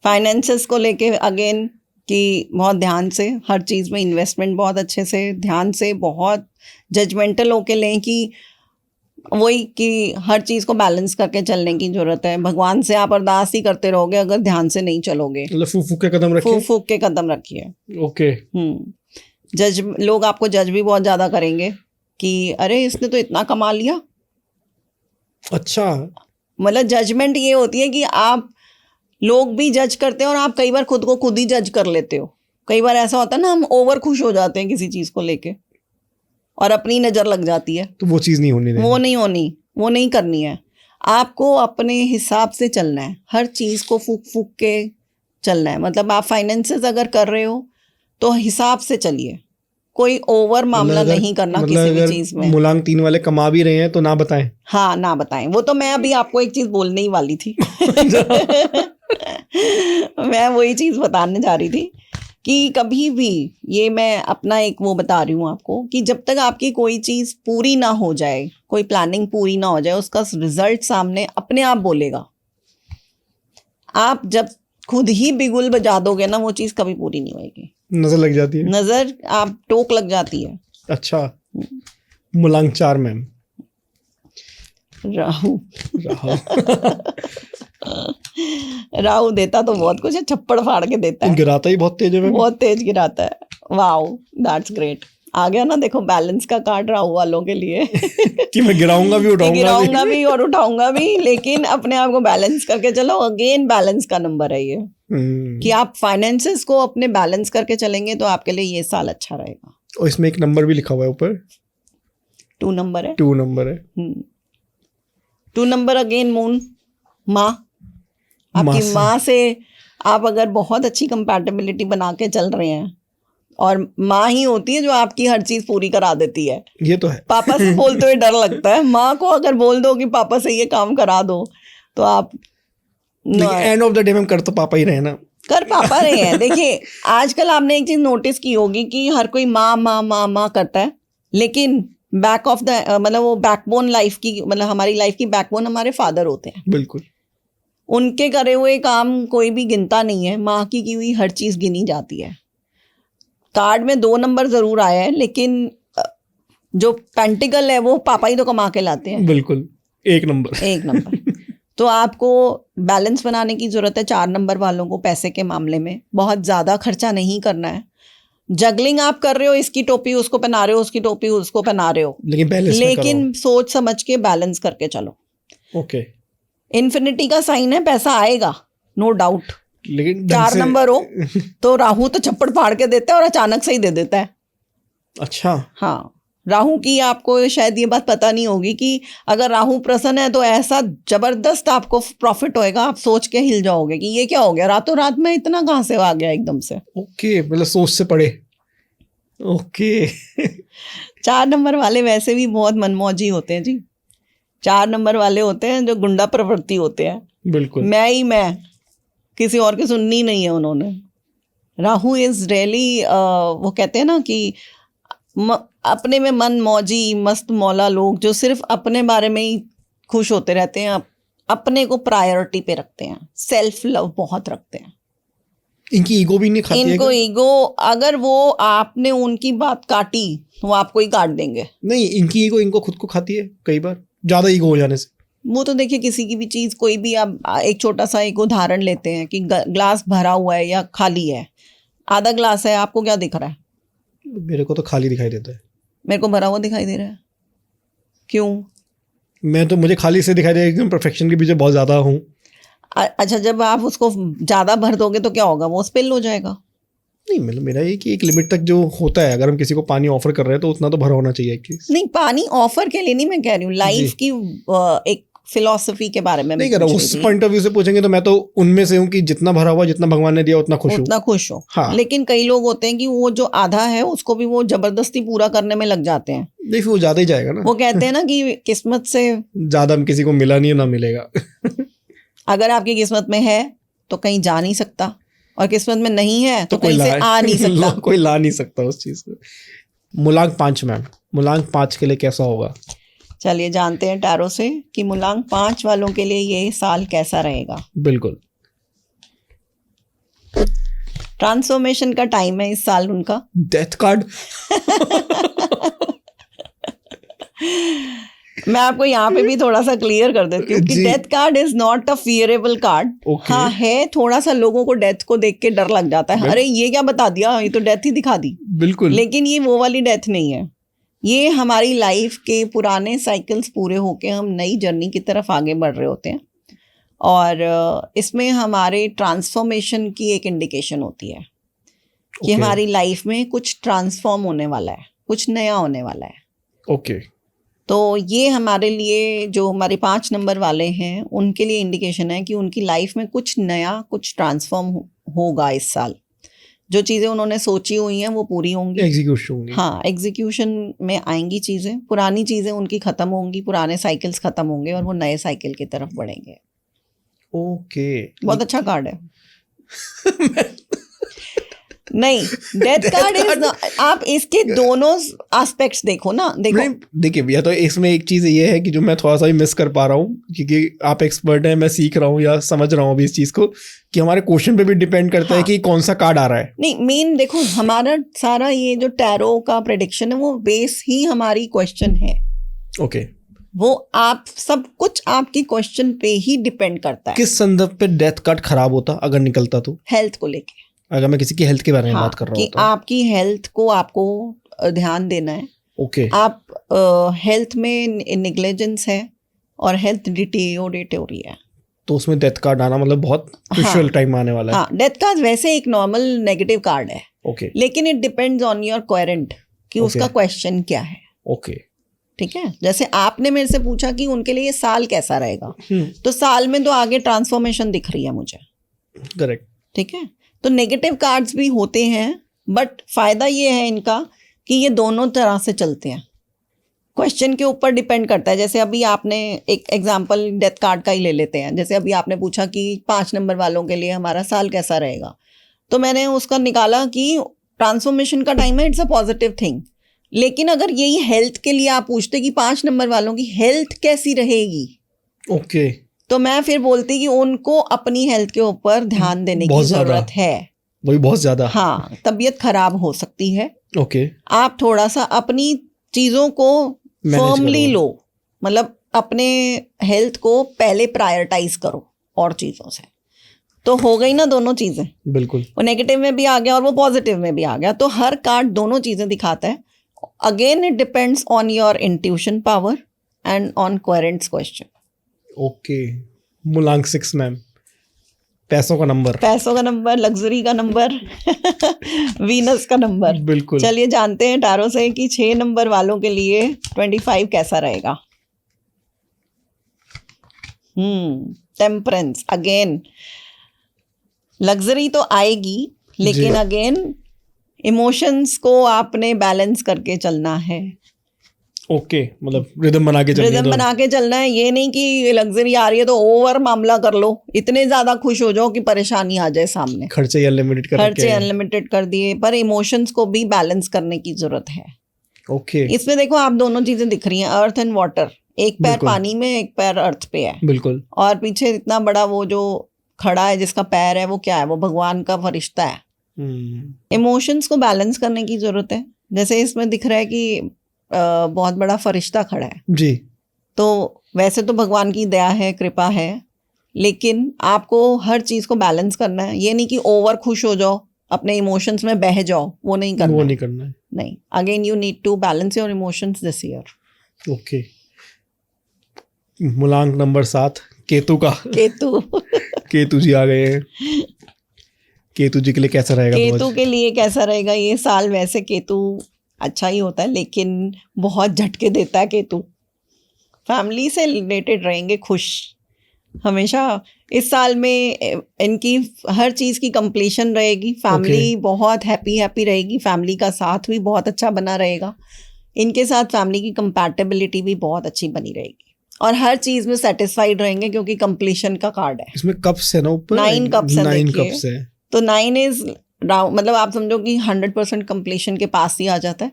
फाइनेंसेस को लेके अगेन कि बहुत ध्यान से हर चीज़ में इन्वेस्टमेंट बहुत अच्छे से ध्यान से बहुत जजमेंटल होके लें, कि वही कि हर चीज़ को बैलेंस करके चलने की ज़रूरत है। भगवान से आप अरदास ही करते रहोगे अगर ध्यान से नहीं चलोगे। मतलब फूक के कदम रखिए। ओके। लोग आपको जज भी बहुत ज़्यादा करेंगे कि अरे इसने तो इतना कमा लिया। अच्छा, मतलब जजमेंट ये होती है कि आप, लोग भी जज करते हैं और आप कई बार खुद को खुद ही जज कर लेते हो। कई बार ऐसा होता है ना, हम ओवर खुश हो जाते हैं किसी चीज़ को लेके और अपनी नज़र लग जाती है, तो वो चीज़ नहीं होनी, वो नहीं करनी है। आपको अपने हिसाब से चलना है, हर चीज़ को फूक फूक के चलना है। मतलब आप फाइनेंसेस अगर कर रहे हो तो हिसाब से चलिए, कोई ओवर मामला नहीं करना किसी भी चीज़ में। मुलांग 3 वाले कमा भी रहे हैं तो ना बताएं। हाँ, ना बताएं। वो तो मैं अभी आपको एक चीज़ बोलने ही वाली थी। मैं वही चीज़ बताने जा रही थी कि कभी भी, ये मैं अपना एक वो बता रही हूँ आपको, कि जब तक आपकी कोई चीज़ पूरी ना हो जाए, कोई प्लानिंग पूरी ना हो जाए, उसका रिजल्ट सामने अपने आप बोलेगा। आप जब खुद ही बिगुल बजा दोगे ना, वो चीज़ कभी पूरी नहीं होगी। नजर लग जाती है, आप टोक लग जाती है। अच्छा, मुलांग 4 मैम। राहु देता तो बहुत कुछ है, छप्पड़ फाड़ के देता है। गिराता ही बहुत तेज है, बहुत तेज गिराता है। Wow, that's great. आ गया ना, देखो बैलेंस का कार्ड राहु वालों के लिए। कि मैं गिराऊंगा भी और उठाऊंगा भी, लेकिन अपने आप को बैलेंस करके चलो। अगेन बैलेंस का नंबर है ये, कि आप फाइनेंसेस को अपने बैलेंस करके चलेंगे तो आपके लिए ये साल अच्छा रहेगा। और इसमें एक नंबर भी लिखा हुआ है ऊपर, 2 नंबर है। 2 नंबर है। 2 नंबर अगेन मून, माँ, आपकी माँ से आप अगर बहुत अच्छी कंपैटिबिलिटी बना के चल रहे हैं, और माँ ही होती है जो आपकी हर चीज पूरी करा देती है। ये तो है। पापा से बोलते हुए डर लगता है। माँ को अगर बोल दो कि पापा से ये काम करा दो, तो आप एंड ऑफ द डे में कर तो पापा ही रहे ना, कर पापा रहे हैं। देखिए, आजकल आपने एक चीज नोटिस की होगी कि हर कोई माँ माँ माँ माँ करता है, लेकिन बैक ऑफ द, मतलब वो बैकबोन लाइफ की, मतलब हमारी लाइफ की बैकबोन हमारे फादर होते हैं। बिल्कुल, उनके करे हुए काम कोई भी गिनता नहीं है, माँ की हुई हर चीज गिनी जाती है। कार्ड में 2 नंबर जरूर आया है, लेकिन जो पेंटिकल है वो पापा ही तो कमा के लाते हैं। बिल्कुल, 1 नंबर। तो आपको बैलेंस बनाने की जरूरत है 4 नंबर वालों को। पैसे के मामले में बहुत ज्यादा खर्चा नहीं करना है। जगलिंग आप कर रहे हो, इसकी टोपी उसको पहना रहे हो, उसकी टोपी उसको पहना रहे हो, लेकिन सोच समझ के बैलेंस करके चलो। ओके। इन्फिनिटी का साइन है, पैसा आएगा, नो डाउट, लेकिन 4 नंबर हो तो राहु तो छप्पड़ फाड़ के देता है और अचानक से ही दे देता है। अच्छा, हाँ, राहु की आपको शायद ये बात पता नहीं होगी कि अगर राहु प्रसन्न है तो ऐसा जबरदस्त आपको प्रॉफिट होएगा, आप सोच के हिल जाओगे कि ये क्या हो गया, रातों रात में इतना कहाँ से आ गया एकदम से। ओके, मतलब सोच से पड़े। ओके। 4 नंबर वाले वैसे भी बहुत मनमौजी होते हैं जी, 4 नंबर वाले होते हैं जो गुंडा प्रवृत्ति होते हैं, बिल्कुल। मैं किसी और की सुननी नहीं है उन्होंने। राहु इज रियली वो कहते हैं ना कि अपने में मन मौजी मस्त मौला लोग जो सिर्फ अपने बारे में ही खुश होते रहते हैं, अपने को प्रायोरिटी पे रखते हैं, सेल्फ लव बहुत रखते हैं। इनकी ईगो भी नहीं खाती है इनको क्या? ईगो, अगर वो आपने उनकी बात काटी तो वो आपको ही काट देंगे। नहीं, इनकी ईगो इनको खुद को खाती है कई बार, ज्यादा ईगो हो जाने से। वो तो देखिए किसी की भी चीज़, कोई भी, आप एक छोटा सा एक उदाहरण लेते हैं कि ग्लास भरा हुआ है या खाली है। आधा ग्लास है, आपको क्या दिख रहा है? मेरे को तो खाली दिखाई देता है। मेरे को भरा हुआ दिखाई दे रहा है। क्यों? मुझे खाली से दिखाई दे रहा है, परफेक्शन के पीछे बहुत ज्यादा हूँ। अच्छा, जब आप उसको ज्यादा भर दोगे तो क्या होगा? वो स्पिल हो जाएगा। नहीं, मतलब मेरा ये कि एक लिमिट तक जो होता है, अगर हम किसी को पानी ऑफर कर रहे हैं तो उतना तो भरा होना चाहिए एटलीस्ट। नहीं, पानी ऑफर के लिए नहीं मैं कह रही हूँ, लाइफ की एक फिलॉसफी के बारे में नहीं कर रहा हूँ। उस पॉइंट ऑफ व्यू से पूछेंगे तो मैं तो उनमें से हूँ कि जितना भरा हुआ, जितना भगवान ने दिया उतना खुश हो। हाँ। लेकिन कई लोग होते हैं कि वो जो आधा है उसको भी वो जबरदस्ती पूरा करने में लग जाते हैं। नहीं, फिर वो ज्यादा ही जाएगा ना। वो कहते हैं ना कि किस्मत से ज्यादा किसी को मिला नहीं, ना मिलेगा। अगर आपकी किस्मत में है तो कहीं जा नहीं सकता, और किस्मत में नहीं है तो कहीं से आ नहीं सकता। कोई ला नहीं सकता उस चीज को। मूलांक 5 मैम, मूलांक 5 के लिए कैसा होगा? चलिए जानते हैं टैरो से कि मूलांक 5 वालों के लिए ये साल कैसा रहेगा। बिल्कुल। ट्रांसफॉर्मेशन का टाइम है इस साल उनका। Death card. मैं आपको यहाँ पे भी थोड़ा सा क्लियर कर देती हूँ कि death card is not a fearable card. हाँ है, थोड़ा सा लोगों को डेथ को देख के डर लग जाता है, अरे ये क्या बता दिया, ये तो डेथ ही दिखा दी। बिल्कुल। लेकिन ये वो वाली डेथ नहीं है, ये हमारी लाइफ के पुराने साइकिल्स पूरे होके हम नई जर्नी की तरफ आगे बढ़ रहे होते हैं, और इसमें हमारे ट्रांसफॉर्मेशन की एक इंडिकेशन होती है कि हमारी लाइफ में कुछ ट्रांसफॉर्म होने वाला है, कुछ नया होने वाला है। ओके। तो ये हमारे लिए, जो हमारे 5 नंबर वाले हैं, उनके लिए इंडिकेशन है कि उनकी लाइफ में कुछ नया, कुछ ट्रांसफॉर्म होगा इस साल। जो चीज़ें उन्होंने सोची हुई हैं वो पूरी होंगी, एग्जीक्यूशन होंगी। हाँ, एग्जीक्यूशन में आएंगी चीज़ें। पुरानी चीज़ें उनकी ख़त्म होंगी, पुराने साइकिल्स ख़त्म होंगे और वो नए साइकिल की तरफ बढ़ेंगे। ओके। बहुत अच्छा कार्ड है। नहीं, डेथ कार्ड इज, आप इसके दोनों एस्पेक्ट्स देखो ना। देखिए भैया, तो इसमें एक चीज ये है कि जो मैं थोड़ा सा भी मिस कर पा रहा हूँ, क्योंकि आप एक्सपर्ट हैं, मैं सीख रहा हूँ या समझ रहा हूँ अभी इस चीज को, कि हमारे क्वेश्चन पे भी डिपेंड करता है कि कौन सा कार्ड आ रहा है। नहीं, मेन देखो, हमारा सारा ये जो टैरो का प्रेडिक्शन है वो बेस ही हमारी क्वेश्चन है। ओके। वो आप सब कुछ आपकी क्वेश्चन पे ही डिपेंड करता है। किस संदर्भ पे डेथ कार्ड खराब होता अगर निकलता तो? हेल्थ को लेके। अगर मैं किसी की हेल्थ के बारे में बात कर रहा हूँ कि आपकी हेल्थ को आपको ध्यान देना है। ओके। आप हेल्थ में नेग्लिजेंस है और हेल्थ डिटेरियोरेट हो रही है, तो उसमें डेथ कार्ड आना मतलब बहुत क्रूशियल टाइम आने वाला है। हाँ, डेथ कार्ड वैसे एक नॉर्मल नेगेटिव कार्ड है। ओके। लेकिन it depends on your querent कि उसका क्वेश्चन क्या है। ओके, ठीक है। जैसे आपने मेरे से पूछा कि उनके लिए ये साल कैसा रहेगा, तो साल में तो आगे ट्रांसफॉर्मेशन दिख रही है मुझे। करेक्ट। ठीक है। तो नेगेटिव कार्ड्स भी होते हैं, बट फायदा ये है इनका कि ये दोनों तरह से चलते हैं। क्वेश्चन के ऊपर डिपेंड करता है। जैसे अभी आपने एक एग्जांपल डेथ कार्ड का ही ले लेते हैं। जैसे अभी आपने पूछा कि 5 नंबर वालों के लिए हमारा साल कैसा रहेगा, तो मैंने उसका निकाला कि ट्रांसफॉर्मेशन का टाइम है, इट्स अ पॉजिटिव थिंग। लेकिन अगर यही हेल्थ के लिए आप पूछते कि 5 नंबर वालों की हेल्थ कैसी रहेगी, ओके, तो मैं फिर बोलती कि उनको अपनी हेल्थ के ऊपर ध्यान देने की जरूरत है। वही बहुत ज्यादा। हाँ, तबीयत खराब हो सकती है। ओके। आप थोड़ा सा अपनी चीजों को फर्मली लो, मतलब अपने हेल्थ को पहले प्रायोरिटाइज करो और चीजों से। तो हो गई ना दोनों चीजें। बिल्कुल। वो नेगेटिव में भी आ गया और वो पॉजिटिव में भी आ गया। तो हर कार्ड दोनों चीजें दिखाता है। Again it depends on your intuition power and on coherence question. Okay. मूलांक 6 मैम, पैसों का नंबर, लग्जरी का नंबर, वीनस का नंबर। बिल्कुल। चलिए जानते हैं टैरो से कि 6 नंबर वालों के लिए 25 कैसा रहेगा। टेम्परेंस, अगेन लग्जरी तो आएगी, लेकिन अगेन इमोशंस को आपने बैलेंस करके चलना है। ओके, मतलब रिदम बना के चलनी है रिदम तो बना के चलना है। ये नहीं कि लग्जरी आ रही है तो ओवर मामला कर लो, इतने ज्यादा खुश हो जाओ कि परेशानी आ जाए सामने। खर्चे अनलिमिटेड कर खर्चे रखे हैं। अनलिमिटेड कर दिए, पर इमोशंस को भी बैलेंस करने की जरूरत है। ओके, इसमें देखो आप दोनों चीजें दिख रही हैं, अर्थ एंड वाटर। एक पैर बिल्कुल। पानी में, एक पैर अर्थ पे है, बिल्कुल। और पीछे इतना बड़ा वो जो खड़ा है जिसका पैर है, वो क्या है? वो भगवान का फरिश्ता है। इमोशंस को बैलेंस करने की जरूरत है। जैसे इसमें दिख रहा है कि बहुत बड़ा फरिश्ता खड़ा है, जी, तो वैसे तो भगवान की दया है, कृपा है, लेकिन आपको हर चीज को बैलेंस करना है। ये नहीं कि ओवर खुश हो जाओ, अपने इमोशंस में बह जाओ, वो नहीं करना वो है। नहीं करना है। नहीं, again you need to balance your emotions this year. Okay, मूलांक नंबर 7 केतु का। केतु केतु जी आ गए हैं। केतु जी के लिए कैसा रहेगा? केतु के लिए कैसा रहेगा ये साल? वैसे केतु अच्छा ही होता है, लेकिन बहुत झटके देता है केतु। फैमिली से रिलेटेड रहेंगे खुश हमेशा। इस साल में इनकी हर चीज़ की कंप्लीशन रहेगी। फैमिली बहुत हैप्पी रहेगी। फैमिली का साथ भी बहुत अच्छा बना रहेगा। इनके साथ फैमिली की कंपैटिबिलिटी भी बहुत अच्छी बनी रहेगी, और हर चीज़ में सेटिस्फाइड रहेंगे क्योंकि कंप्लीशन का कार्ड है। इसमें कप्स है ना ऊपर? 9 कप्स है, 9 देखिए। कप्स है। तो 9 इज राउंड, मतलब आप समझो कि 100% कंप्लीशन के पास ही आ जाता है।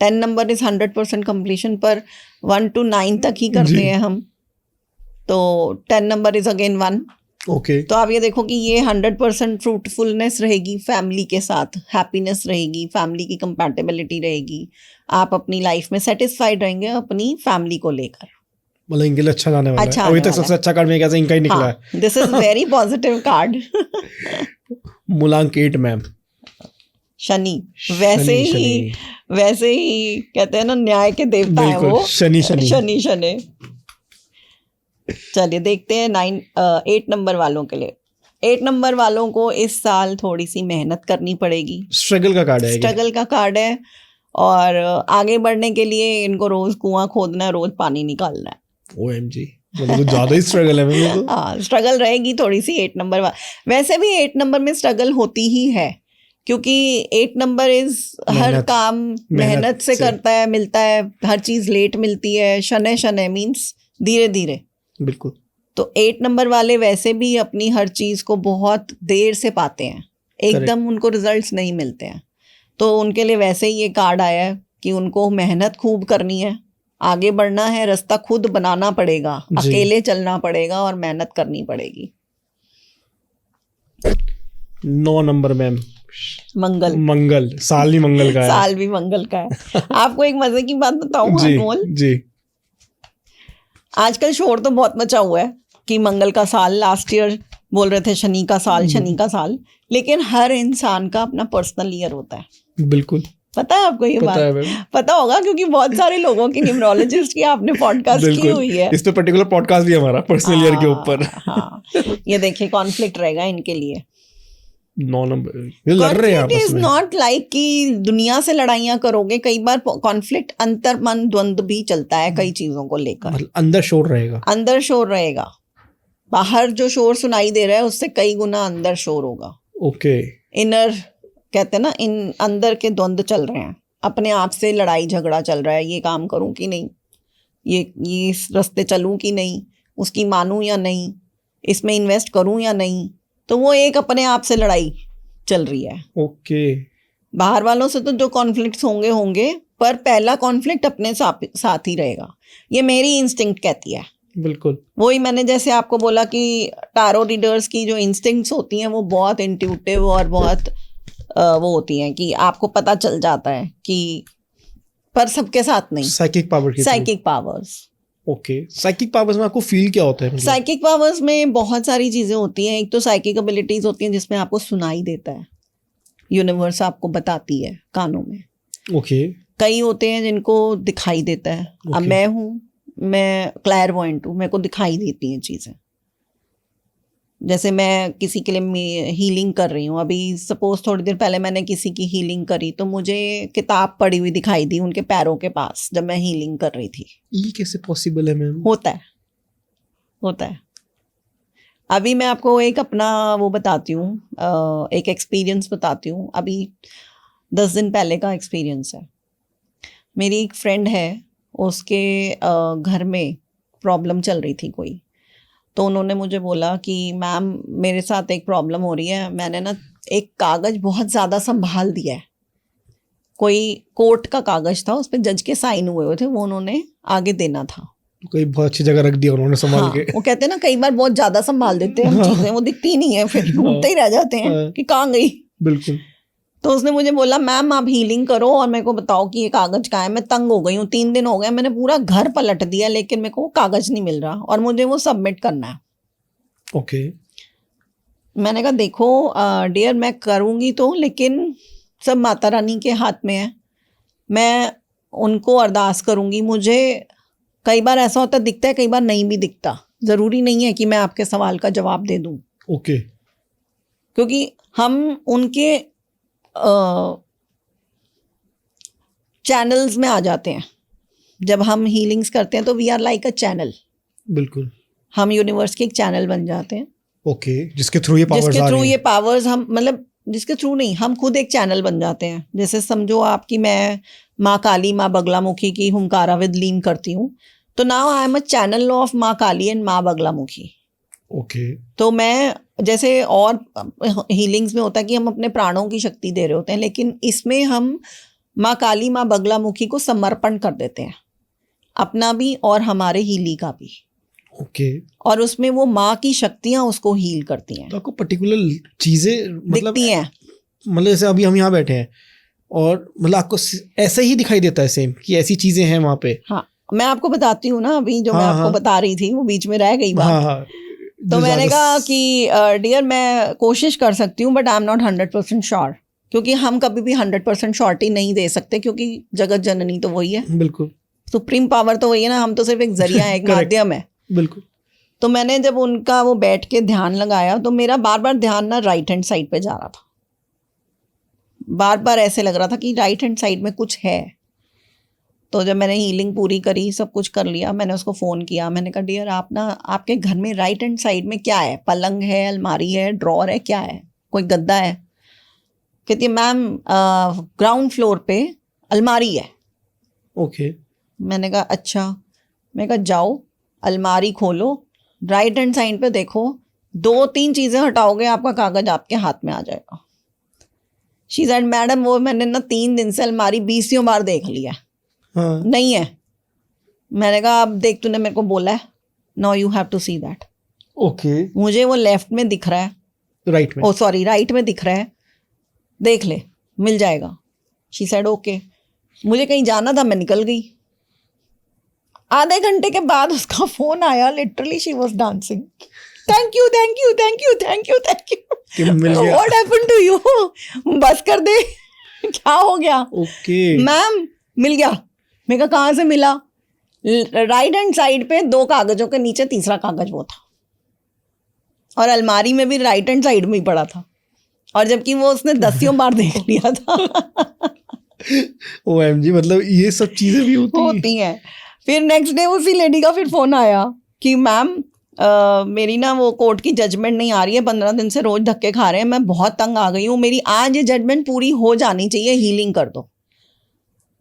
10 नंबर इज 100% कंप्लीशन, पर 1 to 9 तक ही करते हैं हम। तो 10 नंबर इज अगेन 1। ओके, तो आप ये देखो कि ये 100% फ्रूटफुलनेस रहेगी फैमिली के साथ, हैप्पीनेस रहेगी, फैमिली की कंपैटिबिलिटी रहेगी। आप अपनी लाइफ में सेटिस्फाइड रहेंगे अपनी फैमिली को लेकर। मतलब इनके लिए अच्छा जाने वाला अच्छा है। अभी आने तक सबसे वाला है। अच्छा कार्ड में कैसे इनका ही निकला है। हाँ, this is very positive card. मूलांक 8 मैम। शनि वैसे ही कहते हैं ना, न्याय के देवता है बिल्कुल, वो। शनि। शनि। चलिए देखते हैं 8 नंबर वालों के लिए। 8 नंबर वालों को इस साल थोड़ी सी मेहनत करनी पड़ेगी। स्ट्रगल का कार्ड है ये। स्ट्रगल का कार्ड है, और आगे बढ़ने के लिए इनको रोज कुआं खोदना है, रोज पानी निकालना है। OMG, मतलब तो ज्यादा ही स्ट्रगल है मैम तो। हाँ, स्ट्रगल रहेगी थोड़ी सी 8 नंबर वैसे भी 8 नंबर में स्ट्रगल होती ही है, क्योंकि 8 नंबर इज हर काम मेहनत से करता है, मिलता है। हर चीज लेट मिलती है। शनै मीन्स धीरे धीरे। बिल्कुल। तो 8 नंबर वाले वैसे भी अपनी हर चीज को बहुत देर से पाते हैं, एकदम उनको रिजल्ट्स नहीं मिलते हैं। तो उनके लिए वैसे ही ये कार्ड आया है कि उनको मेहनत खूब करनी है, आगे बढ़ना है, रास्ता खुद बनाना पड़ेगा, अकेले चलना पड़ेगा और मेहनत करनी पड़ेगी। 9 नंबर मैम। मंगल साल भी मंगल का है। साल भी मंगल का है। आपको एक मजे की बात बताऊं अनमोल? जी। आजकल शोर तो बहुत मचा हुआ है कि मंगल का साल, लास्ट ईयर बोल रहे थे शनि का साल, लेकिन हर इंसान का अपना पर्सनल ईयर होता है। बिल्कुल पता है आपको ये बात? पता होगा, क्योंकि बहुत सारे लोगों की न्यूमरोलॉजिस्ट की आपने पॉडकास्ट की हुई है। इस पे पर्टिकुलर पॉडकास्ट भी हमारा पर्सनल ईयर के ऊपर। हाँ, ये देखिए कॉन्फ्लिक्ट रहेगा इनके लिए। 9 नंबर ये लड़ रहे हैं आपस में। नॉट लाइक कि दुनिया से लड़ाइयाँ करोगे। कई बार कॉन्फ्लिक्ट, अंतर्मन द्वंद्व भी चलता है कई चीजों को लेकर। अंदर शोर रहेगा। बाहर जो शोर सुनाई दे रहा है उससे कई गुना अंदर शोर होगा। ओके। इनर कहते हैं ना, इन अंदर के द्वंद्व चल रहे हैं, अपने आप से लड़ाई झगड़ा चल रहा है। ये काम करूं कि नहीं, ये इस रास्ते चलूं कि नहीं, उसकी मानूं या नहीं, इसमें इन्वेस्ट करूं या नहीं। तो वो एक अपने आप से लड़ाई चल रही है। ओके। बाहर वालों से तो जो कॉन्फ्लिक्ट्स होंगे, पर पहला कॉन्फ्लिक्ट अपने साथ ही रहेगा। ये मेरी इंस्टिंक्ट कहती है। बिल्कुल वही मैंने जैसे आपको बोला कि टारो रीडर्स की जो इंस्टिंक्ट्स होती हैं वो बहुत इंट्यूटिव और बहुत वो होती हैं कि आपको पता चल जाता है कि, पर सबके साथ नहीं। Psychic powers. Okay, psychic powers में आपको फील क्या होता है? साइकिक पावर्स में बहुत सारी चीजें होती हैं। एक तो साइकिक एबिलिटीज होती हैं जिसमें आपको सुनाई देता है, यूनिवर्स आपको बताती है कानों में। ओके। कई होते हैं जिनको दिखाई देता है। अब मैं क्लैरवॉयंट हूँ, मेरे को दिखाई देती हैं चीजें। जैसे मैं किसी के लिए हीलिंग कर रही हूँ, अभी सपोज थोड़ी देर पहले मैंने किसी की हीलिंग करी, तो मुझे किताब पड़ी हुई दिखाई दी उनके पैरों के पास जब मैं हीलिंग कर रही थी। ये कैसे पॉसिबल है मैम? होता है। अभी मैं आपको एक अपना वो बताती हूँ, एक एक्सपीरियंस बताती हूँ। अभी 10 दिन पहले का एक्सपीरियंस है। मेरी एक फ्रेंड है, उसके घर में प्रॉब्लम चल रही थी कोई, तो उन्होंने मुझे बोला कि मैम मेरे साथ एक प्रॉब्लम हो रही है, मैंने ना एक कागज़ बहुत ज़्यादा संभाल दिया है, कोई कोर्ट का कागज़ था, उस पर जज के साइन हुए थे, वो उन्होंने आगे देना था। कोई बहुत अच्छी जगह रख दिया उन्होंने संभाल हाँ, के। वो कहते हैं ना कई बार बहुत ज़्यादा संभाल देते हैं हम चीज़ें, वो दिखती ही नहीं है, फिर ढूंढते ही रह जाते हैं कि कहाँ गई। बिल्कुल। तो उसने मुझे बोला मैम आप हीलिंग करो और मेरे को बताओ कि ये कागज़ कहाँ है। मैं तंग हो गई हूँ, 3 दिन हो गए, मैंने पूरा घर पलट दिया, लेकिन मेरे को वो कागज़ नहीं मिल रहा और मुझे वो सबमिट करना है। ओके। मैंने कहा देखो डियर, मैं करूँगी तो, लेकिन सब माता रानी के हाथ में है, मैं उनको अरदास करूँगी। मुझे कई बार ऐसा होता दिखता है, कई बार नहीं भी दिखता, ज़रूरी नहीं है कि मैं आपके सवाल का जवाब दे दूँ। ओके। क्योंकि हम उनके चैनल्स में आ जाते हैं। जब हम हीलिंग्स करते हैं तो we are like a channel, बिल्कुल। हम यूनिवर्स के एक चैनल बन जाते हैं, ओके, जिसके थ्रू ये पावर्स आ जिसके थ्रू रही ये हैं। पावर्स हम, मतलब जिसके थ्रू नहीं, हम खुद एक चैनल बन जाते हैं। जैसे समझो आपकी मैं माँ काली, माँ बगलामुखी की हुंकारा विद लीन करती हूँ, तो now I am a channel of माँ काली एंड माँ बगलामुखी। ओके। तो मैं, जैसे और हीलिंग्स में होता है कि हम अपने प्राणों की शक्ति दे रहे होते हैं, लेकिन इसमें हम माँ काली, माँ बगलामुखी को समर्पण कर देते हैं, अपना भी और हमारे हीली का भी। ओके। और उसमें वो माँ की शक्तियाँ उसको हील करती हैं, तो आपको पर्टिकुलर चीजें मतलब दिखती हैं। मतलब जैसे अभी हम यहाँ बैठे हैं और मतलब आपको ऐसे ही दिखाई देता है सेम कि ऐसी चीजें हैं वहाँ पे? हाँ, मैं आपको बताती हूँ ना, अभी जो मैं हाँ, आपको हाँ। बता रही थी वो बीच में रह गई हाँ बात। हाँ। तो जो मैंने ज़्यादा कहा कि डियर मैं कोशिश कर सकती हूँ, but I am not 100% sure, क्योंकि हम कभी भी 100% श्योरिटी नहीं दे सकते, क्योंकि जगत जननी तो वही है, बिल्कुल। सुप्रीम पावर तो वही है ना, हम तो सिर्फ एक जरिया है, एक Correct. माध्यम है। बिल्कुल। तो मैंने जब उनका वो बैठ के ध्यान लगाया, तो मेरा बार बार ध्यान ना राइट हैंड साइड पे जा रहा था, बार बार ऐसे लग रहा था कि राइट हैंड साइड में कुछ है। तो जब मैंने हीलिंग पूरी करी, सब कुछ कर लिया, मैंने उसको फ़ोन किया, मैंने कहा डियर आप ना, आपके घर में राइट हैंड साइड में क्या है? पलंग है, अलमारी है, ड्रॉर है, क्या है, कोई गद्दा है? कहती है मैम ग्राउंड फ्लोर पे अलमारी है। ओके। मैंने कहा अच्छा। मैंने कहा जाओ अलमारी खोलो, राइट हैंड साइड पे देखो, 2-3 चीज़ें हटाओगे, आपका कागज़ आपके हाथ में आ जाएगा। शी सेड मैडम वो मैंने ना 3 दिन से अलमारी 20 बार देख लिया, हाँ। नहीं है। मैंने कहा अब देख, तूने मेरे को बोला है, no you have to see that. Okay. मुझे वो लेफ्ट में दिख रहा है, राइट में। ओ सॉरी राइट में दिख रहा है, देख ले, मिल जाएगा। She said okay. मुझे कहीं जाना था, मैं निकल गई। आधे घंटे के बाद उसका फोन आया, literally she was dancing, thank you thank you thank you thank you thank कि यू, मिल गया। व्हाट हैपेंड टू यू, बस कर दे, क्या हो गया? ओके। मैम मिल गया। मैं कहा कहाँ से मिला? राइट हैंड साइड पे 2 कागजों के नीचे तीसरा कागज वो था, और अलमारी में भी राइट हैंड साइड में ही पड़ा था, और जबकि वो उसने 10 बार देख लिया था। OMG, मतलब ये सब चीजें भी होती हैं। फिर नेक्स्ट डे उसी लेडी का फिर फोन आया कि मैम मेरी ना वो कोर्ट की जजमेंट नहीं आ रही है, 15 दिन से रोज धक्के खा रहे हैं, मैं बहुत तंग आ गई हूँ, मेरी आज ये जजमेंट पूरी हो जानी चाहिए, हीलिंग कर दो।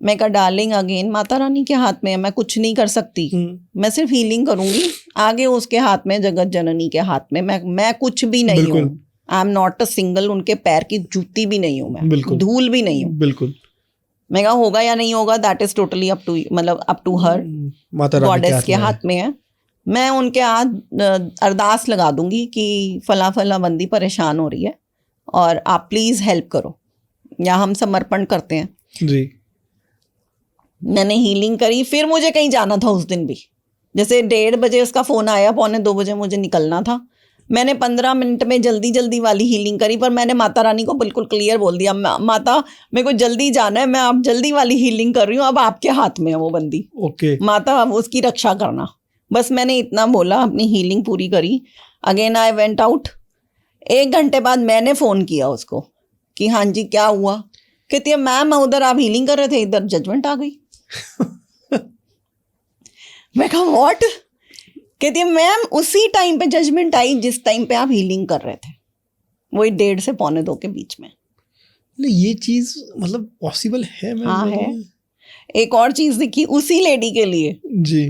मैं कहा डार्लिंग अगेन माता रानी के हाथ में है, मैं कुछ नहीं कर सकती, मैं सिर्फ हीलिंग करूंगी, आगे उसके हाथ में, जगत जननी के हाथ में, मैं कुछ भी नहीं बिल्कुल। हूँ। I am not a single, उनके पैर की जूती भी नहीं हूँ मैं, बिल्कुल। धूल भी नहीं हूँ। बिल्कुल। मैं कहा होगा या नहीं होगा, that is totally up to, मतलब up to her, Mata Rani goddess के में है। हाथ में है। मैं उनके हाथ अरदास लगा दूंगी कि फला फला बंदी परेशान हो रही है और आप प्लीज़ हेल्प करो, या हम समर्पण करते हैं। जी। मैंने हीलिंग करी, फिर मुझे कहीं जाना था उस दिन भी, जैसे 1:30 बजे उसका फ़ोन आया, 1:45 बजे मुझे निकलना था। मैंने 15 मिनट में जल्दी जल्दी वाली हीलिंग करी, पर मैंने माता रानी को बिल्कुल क्लियर बोल दिया, माता मेरे को जल्दी जाना है, मैं आप जल्दी वाली हीलिंग कर रही हूँ, अब आपके हाथ में है वो बंदी, ओके। माता अब उसकी रक्षा करना। बस मैंने इतना बोला, अपनी हीलिंग पूरी करी। Again I went out. 1 घंटे बाद मैंने फ़ोन किया उसको कि हाँ जी क्या हुआ? कहती है मैम उधर आप हीलिंग कर रहे थे, इधर जजमेंट आ गई। मैं कहा व्हाट? कहती है मैम उसी टाइम पे जजमेंट आई जिस टाइम पे आप हीलिंग कर रहे थे, वही 1:30 से 1:45 के बीच में। ये चीज मतलब पॉसिबल है मैम? हाँ है, एक और चीज दिखी उसी लेडी के लिए जी,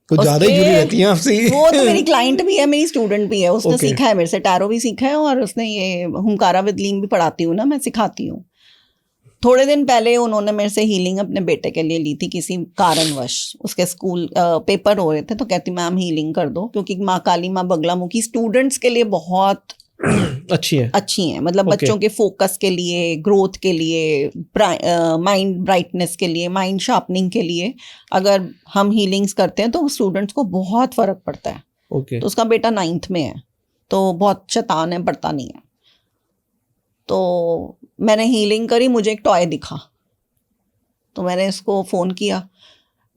तो ज्यादा ही जुड़ी रहती हैं आपसे। वो तो मेरी क्लाइंट भी है, मेरी स्टूडेंट भी है, उसने Okay. सीखा है मेरे से, टैरो भी सीखा है और उसने ये हुंकारा विद लीम भी पढ़ाती हूँ ना, मैं सिखाती हूँ। थोड़े दिन पहले उन्होंने मेरे से हीलिंग अपने बेटे के लिए ली थी, किसी कारणवश उसके स्कूल पेपर हो रहे थे, तो कहती मैम हीलिंग कर दो, क्योंकि माँ काली माँ बगलामुखी स्टूडेंट्स के लिए बहुत अच्छी है, मतलब Okay. बच्चों के फोकस के लिए, ग्रोथ के लिए, माइंड ब्राइटनेस के लिए, माइंड शार्पनिंग के लिए अगर हम हीलिंग्स करते हैं तो स्टूडेंट्स को बहुत फर्क पड़ता है। ओके। तो उसका बेटा 9th में है, तो बहुत शैतान है, पढ़ता नहीं है। तो मैंने हीलिंग करी, मुझे एक टॉय दिखा, तो मैंने इसको फ़ोन किया,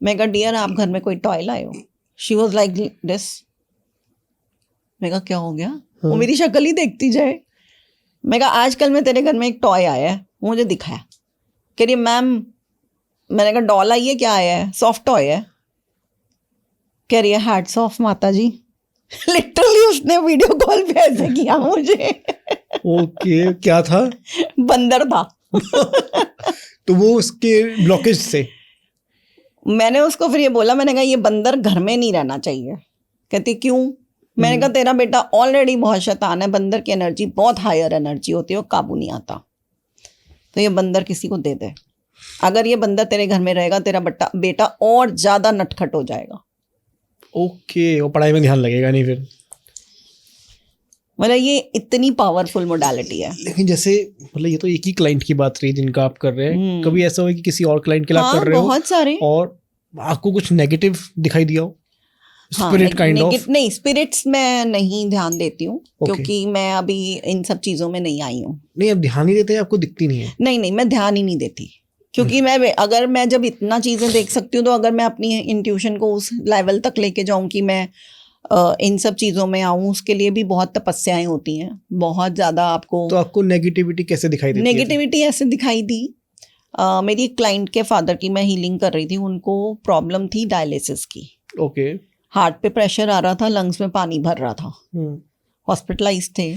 मैं कहा डियर आप घर में कोई टॉय लाए हो? She was like this. मैं कहा क्या हो गया? वो मेरी शक्ल ही देखती जाए। मैं कहा आजकल में तेरे घर में एक टॉय आया है, मुझे दिखाया। कह रही मैम, मैंने कहा डॉल आई है, क्या आया है? सॉफ्ट टॉय है। कह रही है हैट्स ऑफ माता जी। लिटरली उसने वीडियो कॉल पे ऐसे किया मुझे। ओके, क्या था? बंदर था। तो वो उसके ब्लॉकेज से? मैंने उसको फिर ये बोला, मैंने कहा ये बंदर घर में नहीं रहना चाहिए। कहती क्यों? मैंने कहा तेरा बेटा ऑलरेडी बहुत शैतान है, बंदर की एनर्जी बहुत हायर एनर्जी होती है, वो काबू नहीं आता, तो ये बंदर किसी को दे दे। अगर ये बंदर तेरे घर में रहेगा, तेरा बेटा और ज्यादा नटखट हो जाएगा। ओके, वो पढ़ाई में ध्यान लगेगा नहीं फिर। मतलब ये इतनी पावरफुल मोडालिटी है। लेकिन जैसे मतलब ये तो एक ही क्लाइंट की बात रही जिनका आप कर रहे हैं, कभी ऐसा हो कि किसी और क्लाइंट के लिए आप कर रहे हो बहुत सारे, और आपको कुछ नेगेटिव दिखाई दिया हो? Spirit kind of? नहीं, स्पिरिट्स मैं नहीं ध्यान देती हूँ, क्योंकि मैं अभी इन सब चीजों में नहीं आई हूँ। नहीं, अब ध्यान नहीं देते, आपको दिखती नहीं है? नहीं, मैं ध्यान ही नहीं देती, क्योंकि अगर मैं जब इतना चीजें देख सकती हूँ, तो अगर मैं अपनी इंट्यूशन को उस लेवल तक लेके जाऊँ कि मैं इन सब चीज़ों में आऊँ, उसके लिए भी बहुत तपस्याएं होती हैं, बहुत ज़्यादा। आपको तो आपको नेगेटिविटी कैसे दिखाई देती है? नेगेटिविटी ऐसे दिखाई दी, मेरी एक क्लाइंट के फादर की मैं हीलिंग कर रही थी, उनको प्रॉब्लम थी डायलिसिस की। ओके। हार्ट पे प्रेशर आ रहा था, लंग्स में पानी भर रहा था, हॉस्पिटलाइज थे।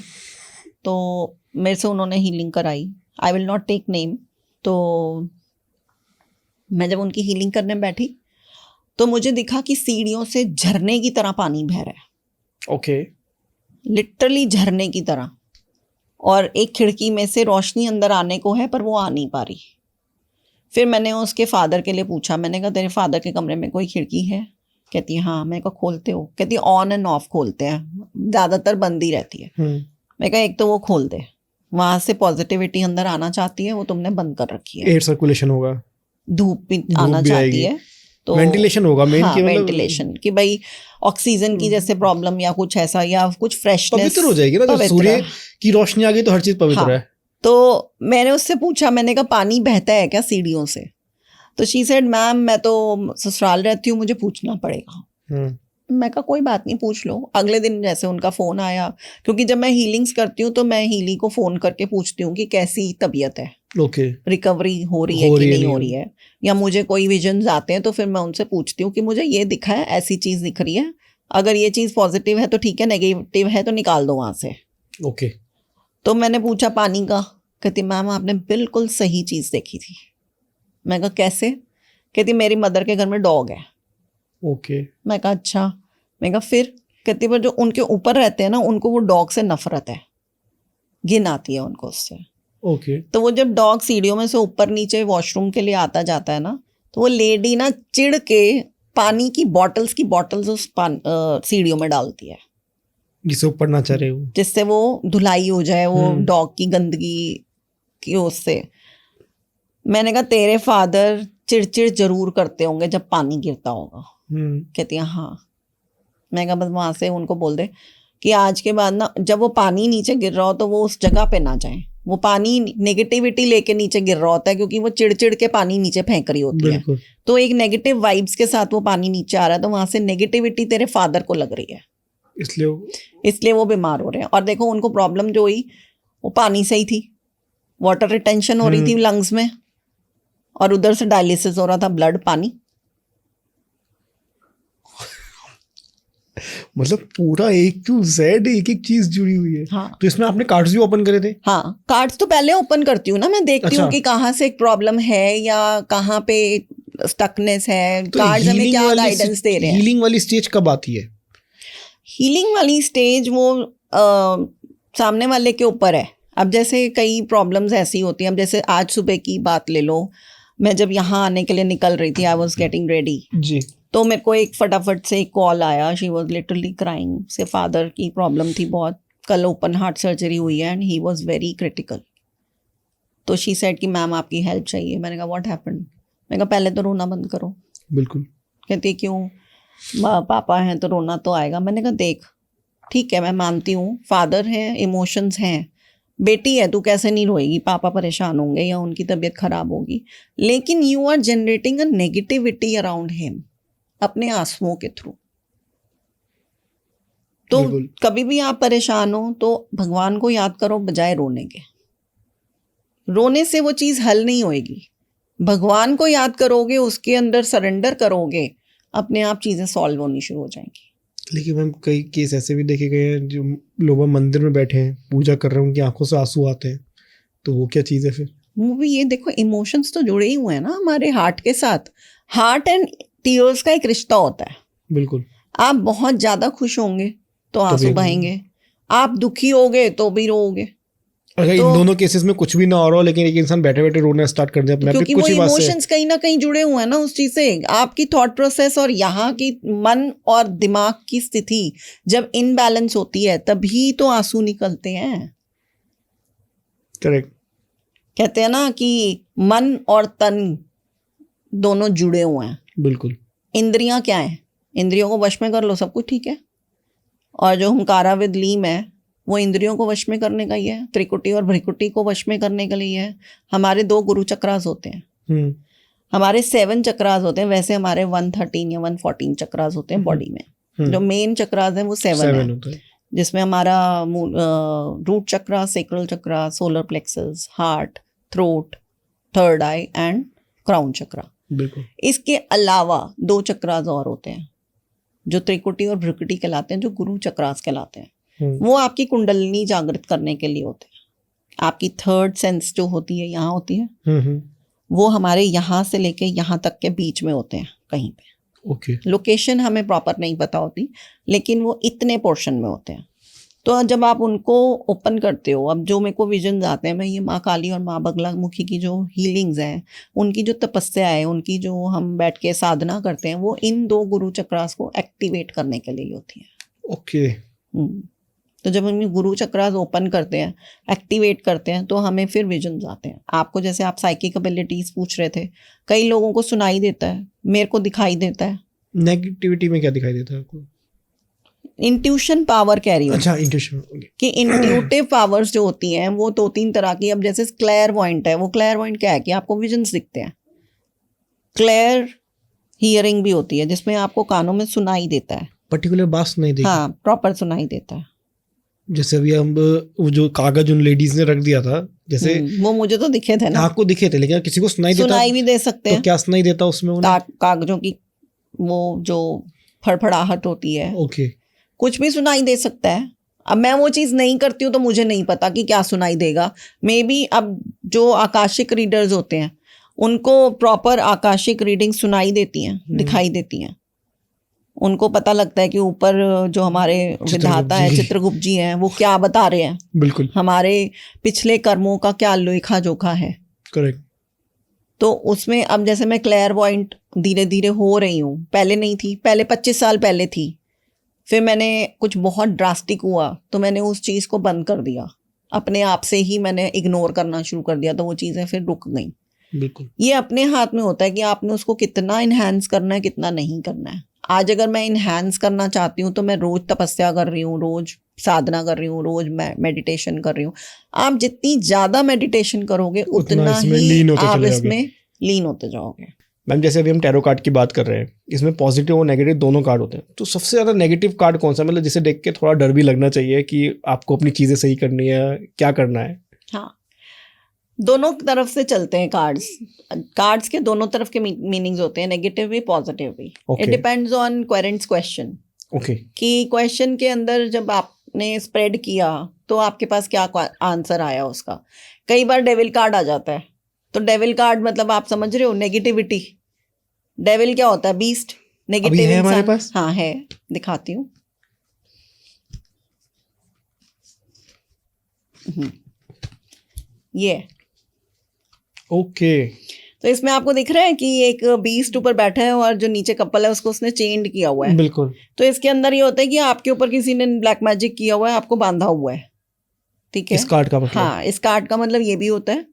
तो मेरे से उन्होंने हीलिंग कराई, I will not take name. तो मैं जब उनकी हीलिंग करने बैठी, तो मुझे दिखा कि सीढ़ियों से झरने की तरह पानी बह रहा है। ओके। लिटरली झरने की तरह, और एक खिड़की में से रोशनी अंदर आने को है, पर वो आ नहीं पा रही। फिर मैंने उसके फादर के लिए पूछा, मैंने कहा तेरे फादर के कमरे में कोई खिड़की है? कहती है हाँ। मैं कहा खोलते हो? कहती है ऑन एंड ऑफ खोलते हैं, ज़्यादातर बंद ही रहती है। मैं कहा एक तो वो खोल दे, वहाँ से पॉजिटिविटी अंदर आना चाहती है, वो तुमने बंद कर रखी है। एयर सर्कुलेशन होगा, धूप भी आना चाहती है, तो वेंटिलेशन होगा मेन। हाँ, वेंटिलेशन कि भाई ऑक्सीजन की जैसे प्रॉब्लम या कुछ ऐसा, या कुछ फ्रेशनेस, पवित्र हो जाएगी ना, जब सूर्य की रोशनी आ गई तो हर चीज पवित्र हाँ, है। तो मैंने उससे पूछा, मैंने कहा पानी बहता है क्या सीढ़ियों से? तो शी सेड मैम मैं तो ससुराल रहती हूँ, मुझे पूछना पड़ेगा। मैं कहा कोई बात नहीं, पूछ लो। अगले दिन जैसे उनका फ़ोन आया, क्योंकि जब मैं हीलिंग्स करती हूँ तो मैं हीली को फ़ोन करके पूछती हूँ कि कैसी तबीयत है, ओके, रिकवरी हो रही है कि नहीं हो रही है, या मुझे कोई विजन्स आते हैं तो फिर मैं उनसे पूछती हूँ कि मुझे ये दिखा है, ऐसी चीज़ दिख रही है, अगर ये चीज़ पॉजिटिव है तो ठीक है, नेगेटिव है तो निकाल दो वहाँ से। ओके। तो मैंने पूछा पानी का, कहती मैम आपने बिल्कुल सही चीज़ देखी थी। मैं कहा कैसे? कहती मेरी मदर के घर में डॉग है। ओके। मैं कहा अच्छा। मैं कहा फिर? कहती पर जो उनके ऊपर रहते हैं ना, उनको वो डॉग से नफरत है, घिन आती है उनको उससे। ओके। तो वो जब डॉग सीढ़ियों में से ऊपर नीचे वॉशरूम के लिए आता जाता है ना, तो वो लेडी ना चिढ़ के पानी की बॉटल्स उस सीढ़ियों में डालती है, जिससे ऊपर ना चढ़े हो, जिससे वो धुलाई हो जाए वो डॉग की गंदगी की उससे। मैंने कहा तेरे फादर चिड़चिड़ जरूर करते होंगे जब पानी गिरता होगा। कहती है हाँ। मैं कहा बस वहाँ से उनको बोल दे कि आज के बाद ना जब वो पानी नीचे गिर रहा हो तो वो उस जगह पे ना जाए। वो पानी नेगेटिविटी लेके नीचे गिर रहा होता है, क्योंकि वो चिड़चिड़ के पानी नीचे फेंक रही होती है, तो एक नेगेटिव वाइब्स के साथ वो पानी नीचे आ रहा है, तो वहाँ से नेगेटिविटी तेरे फादर को लग रही है, इसलिए वो बीमार हो रहे हैं। और देखो उनको प्रॉब्लम जो हुई वो पानी से ही थी, वाटर रिटेंशन हो रही थी लंग्स में, और उधर से डायलिसिस हो रहा था, ब्लड पानी। मतलब पूरा A to Z एक एक चीज जुड़ी हुई है। हाँ। तो इसमें आपने कार्ड्स भी ओपन करे थे? हाँ, कार्ड्स तो पहले ओपन करती हूँ ना, मैं देखती हूँ कि कहाँ से एक प्रॉब्लम है या कहाँ पे स्टकनेस है, तो कार्ड्स हमें healing क्या वाली गाइडेंस दे रहे हैं। हीलिंग वाली स्टेज कब आती है? हीलिंग वाली स्टेज वो सामने वाले के ऊपर है। अब जैसे कई प्रॉब्लम्स ऐसी होती हैं, अब जैसे आज सुबह की बात ले लो, मैं जब यहाँ आने के लिए निकल रही थी, आई वॉज गेटिंग रेडी, जी। तो मेरे को एक फटाफट से एक कॉल आया, शी वॉज लिटरली क्राइंग, से फादर की प्रॉब्लम थी बहुत, कल ओपन हार्ट सर्जरी हुई है and he was very critical. तो शी सेड कि मैम आपकी हेल्प चाहिए। मैंने कहा व्हाट हैपेंड? मैंने कहा पहले तो रोना बंद करो। बिल्कुल। कहती क्यों? पापा हैं तो रोना तो आएगा। मैंने कहा देख, ठीक है मैं मानती हूँ, फादर हैं, इमोशंस हैं, बेटी है तू कैसे नहीं रोएगी, पापा परेशान होंगे या उनकी तबीयत खराब होगी, लेकिन you are generating a negativity around him अपने आंसुओं के थ्रू। तो बिल्कुल। कभी भी आप परेशान हो तो भगवान को याद करो बजाय रोने के। रोने से वो चीज़ हल नहीं होएगी। भगवान को याद करोगे, उसके अंदर सरेंडर करोगे, अपने आप चीज़ें सॉल्व होनी शुरू हो जाएंगी। लेकिन मैम कई केस ऐसे भी देखे गए हैं जो लोग मंदिर में बैठे हैं, पूजा कर रहे हैं, उनकी आंखों से आंसू आते हैं, तो वो क्या चीज़ है फिर? वो भी ये देखो, इमोशंस तो जुड़े ही हुए हैं ना हमारे हार्ट के साथ। हार्ट एंड टीयर्स का एक रिश्ता होता है। बिल्कुल। आप बहुत ज़्यादा खुश होंगे तो आंसू तभी बहेंगे, आप दुखी होगे तो भी रोओगे। अगर तो इन दोनों केसेस में कुछ भी ना हो रहा हो, लेकिन एक इंसान बैठे बैठे रोना स्टार्ट कर दे अपने आप ही क्योंकि वो कुछ ही बात से। इमोशंस कहीं ना कहीं जुड़े हुए हैं ना उस चीज से। आपकी थॉट प्रोसेस और यहाँ की मन और दिमाग की स्थिति जब इनबैलेंस होती है तभी तो आंसू निकलते हैं। करेक्ट। कहते हैं ना कि मन और तन दोनों जुड़े हुए हैं। बिल्कुल। इंद्रियां क्या है? इंद्रियों को वश में कर लो, सब कुछ ठीक है। और जो हुंकारा विद लीम है वो इंद्रियों को वश में करने का ही है। त्रिकुटी और भ्रिकुटी को वश में करने के लिए है। हमारे 2 गुरु चक्रास होते हैं, हमारे 7 चक्रास होते हैं। वैसे हमारे 113 या 114 चक्रास होते हैं बॉडी में। जो मेन चक्रास हैं वो 7 है, जिसमें हमारा root chakra, sacral chakra, solar plexus, heart, throat, third eye and crown chakra. बिल्कुल। इसके अलावा 2 चक्रास और होते हैं जो त्रिकुटी और भ्रिकुटी कहलाते हैं, जो गुरु चक्रास कहलाते हैं। वो आपकी कुंडलिनी जागृत करने के लिए होते हैं। आपकी थर्ड सेंस जो होती है यहाँ होती है, वो हमारे यहाँ से लेके यहाँ तक के बीच में होते हैं कहीं पे। ओके। लोकेशन हमें प्रॉपर नहीं पता होती, लेकिन वो इतने पोर्शन में होते हैं। तो जब आप उनको ओपन करते हो, अब जो मेरे को विजन आते हैं, मैं ये माँ काली और माँ बगलामुखी की जो हीलिंग्स हैं, उनकी जो तपस्या है, उनकी जो हम बैठ के साधना करते हैं, वो इन 2 गुरु चक्रास को एक्टिवेट करने के लिए होती है। ओके। तो जब हम गुरु चक्रास ओपन करते हैं, एक्टिवेट करते हैं, तो हमें फिर विजन्स आते हैं। आपको जैसे आप साइकिक एबिलिटीज पूछ रहे थे, कई लोगों को सुनाई देता है, मेरे को दिखाई देता है। नेगेटिविटी में क्या दिखाई देता है आपको? इंट्यूशन पावर कह रही हूँ। अच्छा, इंट्यूशन। कि इंट्यूटिव पावर्स जो होती हैं वो 2-3 तरह की। अब जैसे क्लेयरवॉइंट है, वो क्लेयरवॉइंट क्या है कि आपको विजन्स दिखते हैं। क्लेयर हियरिंग भी होती है, जिसमें आपको कानों में सुनाई देता है, पर्टिकुलर बात सुनाई देगी। हाँ, प्रॉपर सुनाई देता है। जैसे अभी हम वो जो कागज उन लेडीज ने रख दिया था, जैसे वो मुझे तो दिखे थे ना। आपको दिखे थे, लेकिन किसी को सुनाई भी दे सकते तो हैं। क्या सुनाई देता उसमें उन्हें? कागजों की वो जो फड़फड़ाहट होती है, ओके। कुछ भी सुनाई दे सकता है। अब मैं वो चीज़ नहीं करती हूँ तो मुझे नहीं पता कि क्या सुनाई देगा। मे बी अब जो आकाशिक रीडर्स होते हैं उनको प्रॉपर आकाशिक रीडिंग सुनाई देती हैं, दिखाई देती हैं। उनको पता लगता है कि ऊपर जो हमारे विधाता है, चित्रगुप्त जी हैं, वो क्या बता रहे हैं। बिल्कुल। हमारे पिछले कर्मों का क्या लेखा जोखा है। करेक्ट। तो उसमें अब जैसे मैं क्लेयरवॉइंट धीरे धीरे हो रही हूँ, पहले नहीं थी, पहले 25 साल पहले थी। फिर मैंने कुछ बहुत ड्रास्टिक हुआ तो मैंने उस चीज़ को बंद कर दिया, अपने आप से ही मैंने इग्नोर करना शुरू कर दिया, तो वो चीज़ें फिर रुक गई। बिल्कुल। ये अपने हाथ में होता है कि आपने उसको कितना इन्हांस करना है, कितना नहीं करना है। आज अगर मैं इन्हांस करना चाहती हूँ तो मैं रोज तपस्या कर रही हूँ, रोज साधना कर रही हूँ, रोज मेडिटेशन कर रही हूँ। आप जितनी ज़्यादा मेडिटेशन करोगे उतना ही आप इसमें लीन होते जाओगे। मैम जैसे अभी हम टैरो कार्ड की बात कर रहे हैं, इसमें पॉजिटिव और नेगेटिव दोनों कार्ड होते हैं, तो सबसे ज़्यादा नेगेटिव कार्ड कौन सा, मतलब जिसे देख के थोड़ा डर भी लगना चाहिए कि आपको अपनी चीज़ें सही करनी है, क्या करना है? हाँ, दोनों तरफ से चलते हैं कार्ड्स के दोनों तरफ के मीनिंग्स होते हैं, नेगेटिव भी पॉजिटिव भी। It depends on querent's question. Okay. कि क्वेश्चन के अंदर जब आपने स्प्रेड किया तो आपके पास क्या आंसर आया उसका। कई बार डेविल कार्ड आ जाता है, तो डेविल कार्ड मतलब आप समझ रहे हो नेगेटिविटी, डेविल क्या होता है? बीस्ट, अभी नेगेटिव है हमारे इंसान। पास? हाँ है, दिखाती हूँ। ये ओके। तो इसमें आपको दिख रहा है कि एक बीस्ट ऊपर बैठा है और जो नीचे कपल है उसको उसने चेंड किया हुआ है। बिल्कुल। तो इसके अंदर ये होता है कि आपके ऊपर किसी ने ब्लैक मैजिक किया हुआ है, आपको बांधा हुआ है। ठीक है, इस कार्ड का मतलब? हाँ, इस कार्ड का मतलब ये भी होता है।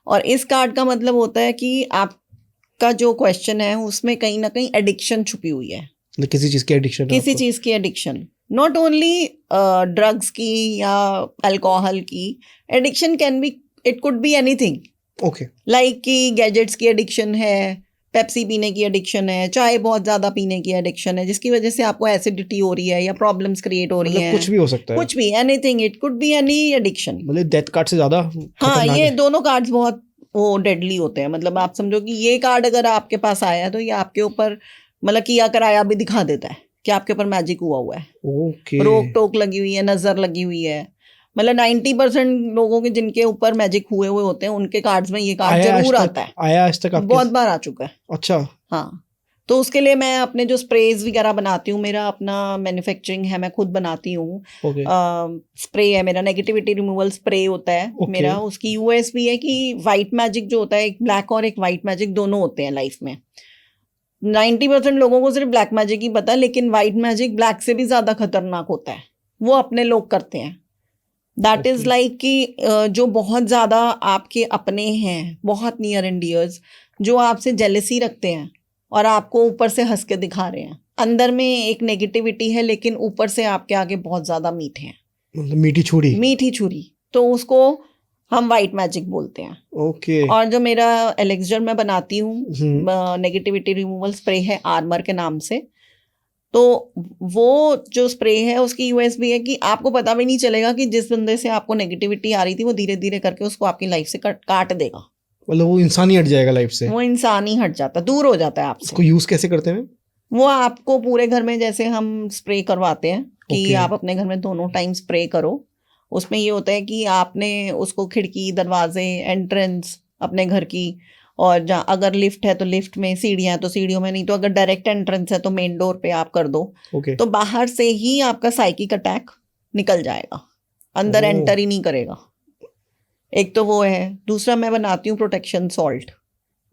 और इस कार्ड का मतलब होता है कि आपका जो क्वेश्चन है उसमें कहीं ना कहीं एडिक्शन छुपी हुई है। मतलब किसी चीज की एडिक्शन है किसी आपको? चीज की एडिक्शन, नॉट ओनली ड्रग्स की या अल्कोहल की। Addiction can be, it could be anything. Okay. Like कि गैजेट्स की एडिक्शन है, पेप्सी पीने की एडिक्शन है, चाय बहुत ज्यादा पीने की एडिक्शन है जिसकी वजह से आपको एसिडिटी हो रही है या प्रॉब्लम्स क्रिएट हो रही मतलब हैं। कुछ भी हो सकता है? कुछ भी, anything, it could be any addiction. मतलब डेथ कार्ड से ज्यादा हाँ, खतरनाक ये है? दोनों कार्ड्स बहुत वो डेडली होते हैं। मतलब आप समझो कि ये कार्ड अगर आपके पास आया है तो ये आपके ऊपर मतलब किया कराया भी दिखा देता है कि आपके ऊपर मैजिक हुआ है। ओके। रोक टोक लगी हुई है, नजर लगी हुई है। मतलब 90% लोगों के जिनके ऊपर मैजिक हुए हुए होते हैं उनके कार्ड्स में ये कार्ड जरूर आता है। आया आज तक आपके? बहुत बार आ चुका है। अच्छा। हाँ, तो उसके लिए मैं अपने जो स्प्रेज वगैरह बनाती हूँ, मेरा अपना मैन्युफैक्चरिंग है, मैं खुद बनाती हूँ। ओके। स्प्रे है मेरा, नेगेटिविटी रिमूवल स्प्रे होता है Okay. मेरा। उसकी यूएसपी है कि वाइट मैजिक जो होता है, एक ब्लैक और एक वाइट मैजिक दोनों होते हैं लाइफ में। 90% लोगों को सिर्फ ब्लैक मैजिक ही पता है, लेकिन वाइट मैजिक ब्लैक से भी ज्यादा खतरनाक होता है। वो अपने लोग करते हैं। दैट इज लाइक कि जो बहुत ज्यादा आपके अपने हैं, बहुत नियर एंड डियर्स, जो आपसे जेलसी रखते हैं और आपको ऊपर से हंस के दिखा रहे हैं। अंदर में एक नेगेटिविटी है लेकिन ऊपर से आपके आगे बहुत ज्यादा मीठे हैं। मतलब मीठी छुरी? मीठी छुरी, तो उसको हम वाइट मैजिक बोलते हैं। ओके। और जो मेरा एलेक्सर मैं बनाती हूँ, हम्म। नेगेटिविटी रिमूवल स्प्रे है आर्मर के नाम से। तो वो जो स्प्रे है उसकी यूएसपी है कि आपको पता भी नहीं चलेगा कि जिस बंदे से आपको नेगेटिविटी आ रही थी वो धीरे धीरे करके उसको आपकी लाइफ से काट देगा। मतलब वो इंसान ही हट जाएगा लाइफ से? वो इंसान ही हट जाता है, दूर हो जाता है उसको आपसे। यूज कैसे करते हैं? वो आपको पूरे घर में जैसे हम स्प्रे करवाते हैं कि Okay. आप अपने घर में दोनों टाइम स्प्रे करो। उसमें ये होता है कि आपने उसको खिड़की, दरवाजे, एंट्रेंस अपने घर की, और जहाँ अगर लिफ्ट है तो लिफ्ट में, सीढ़ियाँ हैं तो सीढ़ियों में, नहीं तो अगर डायरेक्ट एंट्रेंस है तो मेन डोर पे आप कर दो। ओके। तो बाहर से ही आपका साइकिक अटैक निकल जाएगा, अंदर ओह। एंटर ही नहीं करेगा। एक तो वो है। दूसरा मैं बनाती हूँ प्रोटेक्शन सॉल्ट।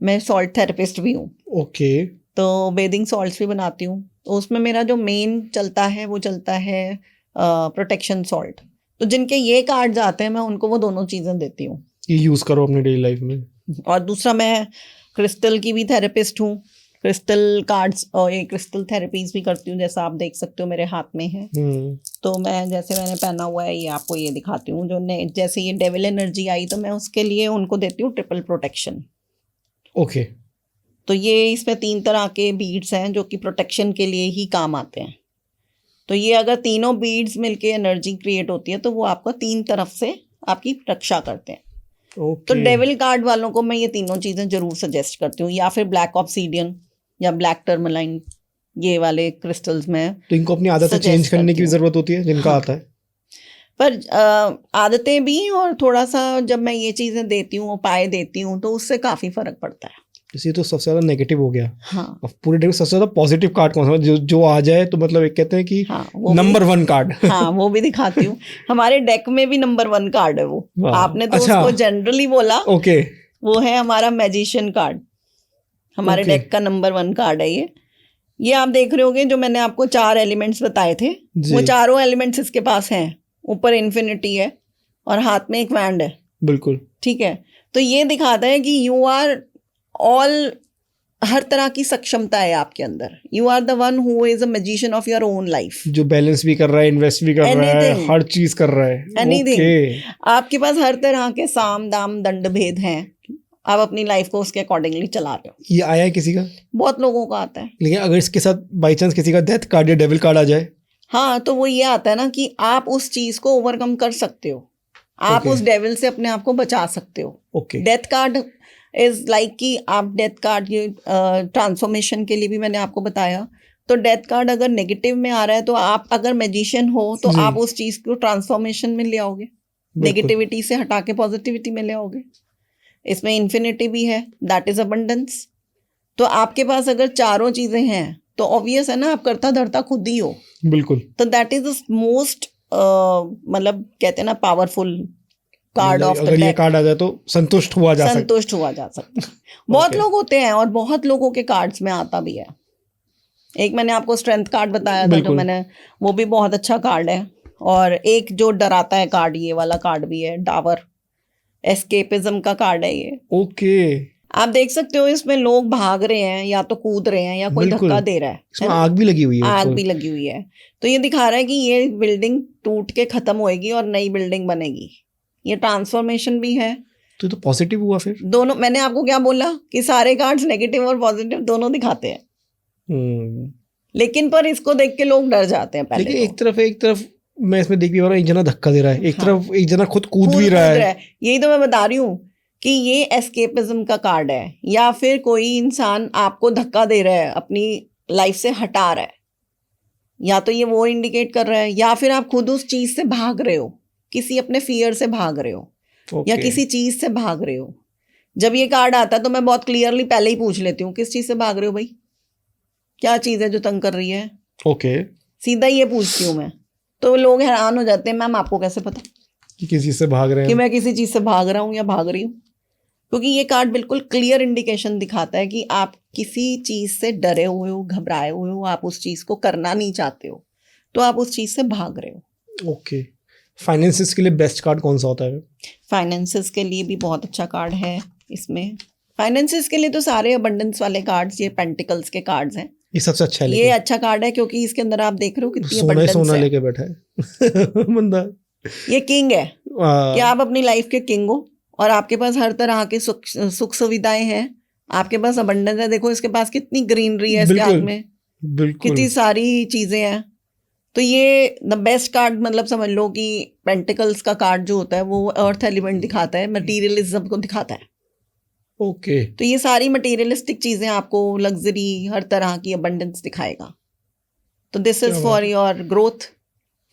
मैं सॉल्ट थेरेपिस्ट भी हूँ, ओके। तो बेदिंग सॉल्ट्स भी बनाती हूँ। तो उसमें मेरा जो मेन चलता है वो चलता है प्रोटेक्शन सॉल्ट। तो जिनके ये कार्ड्स आते हैं मैं उनको वो दोनों चीज़ें देती हूँ। ये यूज करो अपनी डेली लाइफ में। और दूसरा मैं क्रिस्टल की भी थेरेपिस्ट हूँ। क्रिस्टल कार्ड्स और ये क्रिस्टल थेरेपीज भी करती हूँ, जैसा आप देख सकते हो मेरे हाथ में है। तो मैं जैसे मैंने पहना हुआ है ये आपको ये दिखाती हूँ। जो जैसे ये डेविल एनर्जी आई तो मैं उसके लिए उनको देती हूँ ट्रिपल प्रोटेक्शन। ओके। तो ये इसमें 3 तरह के बीड्स हैं जो कि प्रोटेक्शन के लिए ही काम आते हैं। तो ये अगर तीनों बीड्स मिलके एनर्जी क्रिएट होती है तो वो आपको 3 तरफ से आपकी रक्षा करते हैं। ओके। तो डेविल कार्ड वालों को मैं ये तीनों चीज़ें जरूर सजेस्ट करती हूँ, या फिर ब्लैक ऑब्सीडियन या ब्लैक टर्मलाइन, ये वाले क्रिस्टल्स में। तो इनको अपनी आदतें चेंज करने की जरूरत होती है जिनका हाँ। आता है? पर आदतें भी, और थोड़ा सा जब मैं ये चीज़ें देती हूँ, उपाय देती हूँ, तो उससे काफ़ी फर्क पड़ता है। इसी तो सबसे ज्यादा नेगेटिव हो गया। हाँ अब पूरे डे में सबसे ज्यादा पॉजिटिव कार्ड कौन सा जो जो आ जाए तो मतलब एक कहते हैं कि हाँ, वो नंबर 1 कार्ड। हाँ, वो भी दिखाती हूँ। हमारे डेक में भी नंबर 1 कार्ड है वो। वाह, आपने तो अच्छा। उसको जनरली बोला। ओके। वो है हमारा मैजिशियन कार्ड। हमारे ओके। डेक का नंबर 1 कार्ड है ये आप देख रहे होगे जो मैंने आपको 4 एलिमेंट्स बताए थे, वो चारों एलिमेंट्स इसके पास हैं। ऊपर इन्फिनिटी है और हाथ में एक वैंड है। बिल्कुल। ठीक है, तो ये दिखाता है कि यू आर ऑल, हर तरह की सक्षमता है आपके अंदर। You are the one who is a magician of your own life. जो बैलेंस भी कर रहा है, इन्वेस्ट भी कर रहा है, हर चीज कर रहा है। एनीथिंग। आपके पास हर तरह के साम दाम दंड भेद हैं, आप अपनी लाइफ को उसके अकॉर्डिंगली चला रहे हो। ये आया है किसी का? बहुत लोगों का आता है। लेकिन अगर इसके साथ बाई चांस किसी का डेथ कार्ड या डेविल कार्ड आ जाए? हाँ, तो वो ये आता है ना कि आप उस चीज को ओवरकम कर सकते हो। आप उस डेविल से अपने आप को बचा सकते हो। Okay. Death card is like कि आप डेथ कार्ड, ये ट्रांसफॉर्मेशन के लिए भी मैंने आपको बताया। तो डेथ कार्ड अगर नेगेटिव में आ रहा है तो आप अगर मैजिशियन हो तो आप उस चीज को ट्रांसफॉर्मेशन में ले आओगे, नेगेटिविटी से हटा के पॉजिटिविटी में ले आओगे। इसमें इन्फिनिटी भी है, दैट इज अबंडेंस। तो आपके पास अगर चारों चीजें हैं तो ऑब्वियस है ना, आप करता धरता खुद ही हो। बिल्कुल। तो दैट इज द मोस्ट मतलब कहते हैं ना पावरफुल कार्ड ऑफ द अगर ये डेक। कार्ड आ जाए तो संतुष्ट हुआ जा सकता संतुष्ट हुआ जा सकता है। बहुत Okay. लोग होते हैं और बहुत लोगों के कार्ड्स में आता भी है। एक मैंने आपको स्ट्रेंथ कार्ड बताया था जो बिल्कुल। मैंने, वो भी बहुत अच्छा कार्ड है। और एक जो डराता है कार्ड, ये वाला कार्ड भी है, डावर एस्केपिज्म का कार्ड है ये। ओके। आप देख सकते हो इसमें लोग भाग रहे हैं या तो कूद रहे हैं या कोई बिल्कुल। धक्का दे रहा है इसमें ना? आग भी लगी हुई है आग ऊपर। भी लगी हुई है। तो ये दिखा रहा है कि ये बिल्डिंग टूट के खत्म होएगी और नई बिल्डिंग बनेगी। ये ट्रांसफॉर्मेशन भी है। तो पॉजिटिव हुआ फिर। दोनों, मैंने आपको क्या बोला कि सारे कार्ड्स नेगेटिव और पॉजिटिव दोनों दिखाते हैं, लेकिन पर इसको देख के लोग डर जाते हैं पहले। लेकिन तो एक तरफ मैं इसमें देख भी पा रहा हूँ, एक जना धक्का दे रहा है, एक हाँ। तरफ एक जना खुद कूद भी रहा है। यही तो मैं बता रही हूँ कि ये एस्केपिज्म का कार्ड है, या फिर कोई इंसान आपको धक्का दे रहा है, अपनी लाइफ से हटा रहा है, या तो ये वो इंडिकेट कर रहा है, या फिर आप खुद उस चीज से भाग रहे हो, किसी अपने फियर से भाग रहे हो, या किसी चीज से भाग रहे हो। जब ये कार्ड आता है तो मैं बहुत क्लियरली पहले ही पूछ लेती हूँ, किस चीज से भाग रहे हो भाई, क्या चीज है जो तंग कर रही है। ओके। सीधा ये पूछती हूँ मैं। तो लोग हैरान हो जाते हैं, मैम आपको कैसे पता कि किसी से भाग रहे हैं, कि मैं किसी चीज से भाग रहा हूँ या भाग रही हूँ? क्योंकि ये कार्ड बिल्कुल क्लियर इंडिकेशन दिखाता है कि आप किसी चीज से डरे हुए हो, घबराए हुए हो, आप उस चीज को करना नहीं चाहते हो, तो आप उस चीज से भाग रहे हो। ओके। फाइनेंसेस के लिए बेस्ट कार्ड कौन सा होता है? फाइनेंसेस के लिए भी बहुत अच्छा कार्ड है इसमें। फाइनेंसेस के लिए तो सारे अबंडेंस वाले कार्ड्स, ये पेंटिकल्स के कार्ड्स हैं, ये सबसे अच्छा है। ये अच्छा कार्ड है क्योंकि इसके अंदर आप देख रहे हो कितनी सोना अबंडेंस सोना है। लेके बैठा है बंदा। ये किंग है कि आप अपनी लाइफ के किंग हो और आपके पास हर तरह के सुख सुविधाएं हैं, आपके पास अबंडेंस है। देखो इसके पास कितनी ग्रीनरी है, इसके हाथ में कितनी सारी चीजें हैं। तो ये द बेस्ट कार्ड, मतलब समझ लो कि पेंटिकल्स का कार्ड जो होता है वो अर्थ एलिमेंट दिखाता है, मटेरियलिज्म को दिखाता है। ओके। तो ये सारी मटेरियलिस्टिक चीजें आपको, लग्जरी, हर तरह की अबंडेंस दिखाएगा। तो this is for your growth,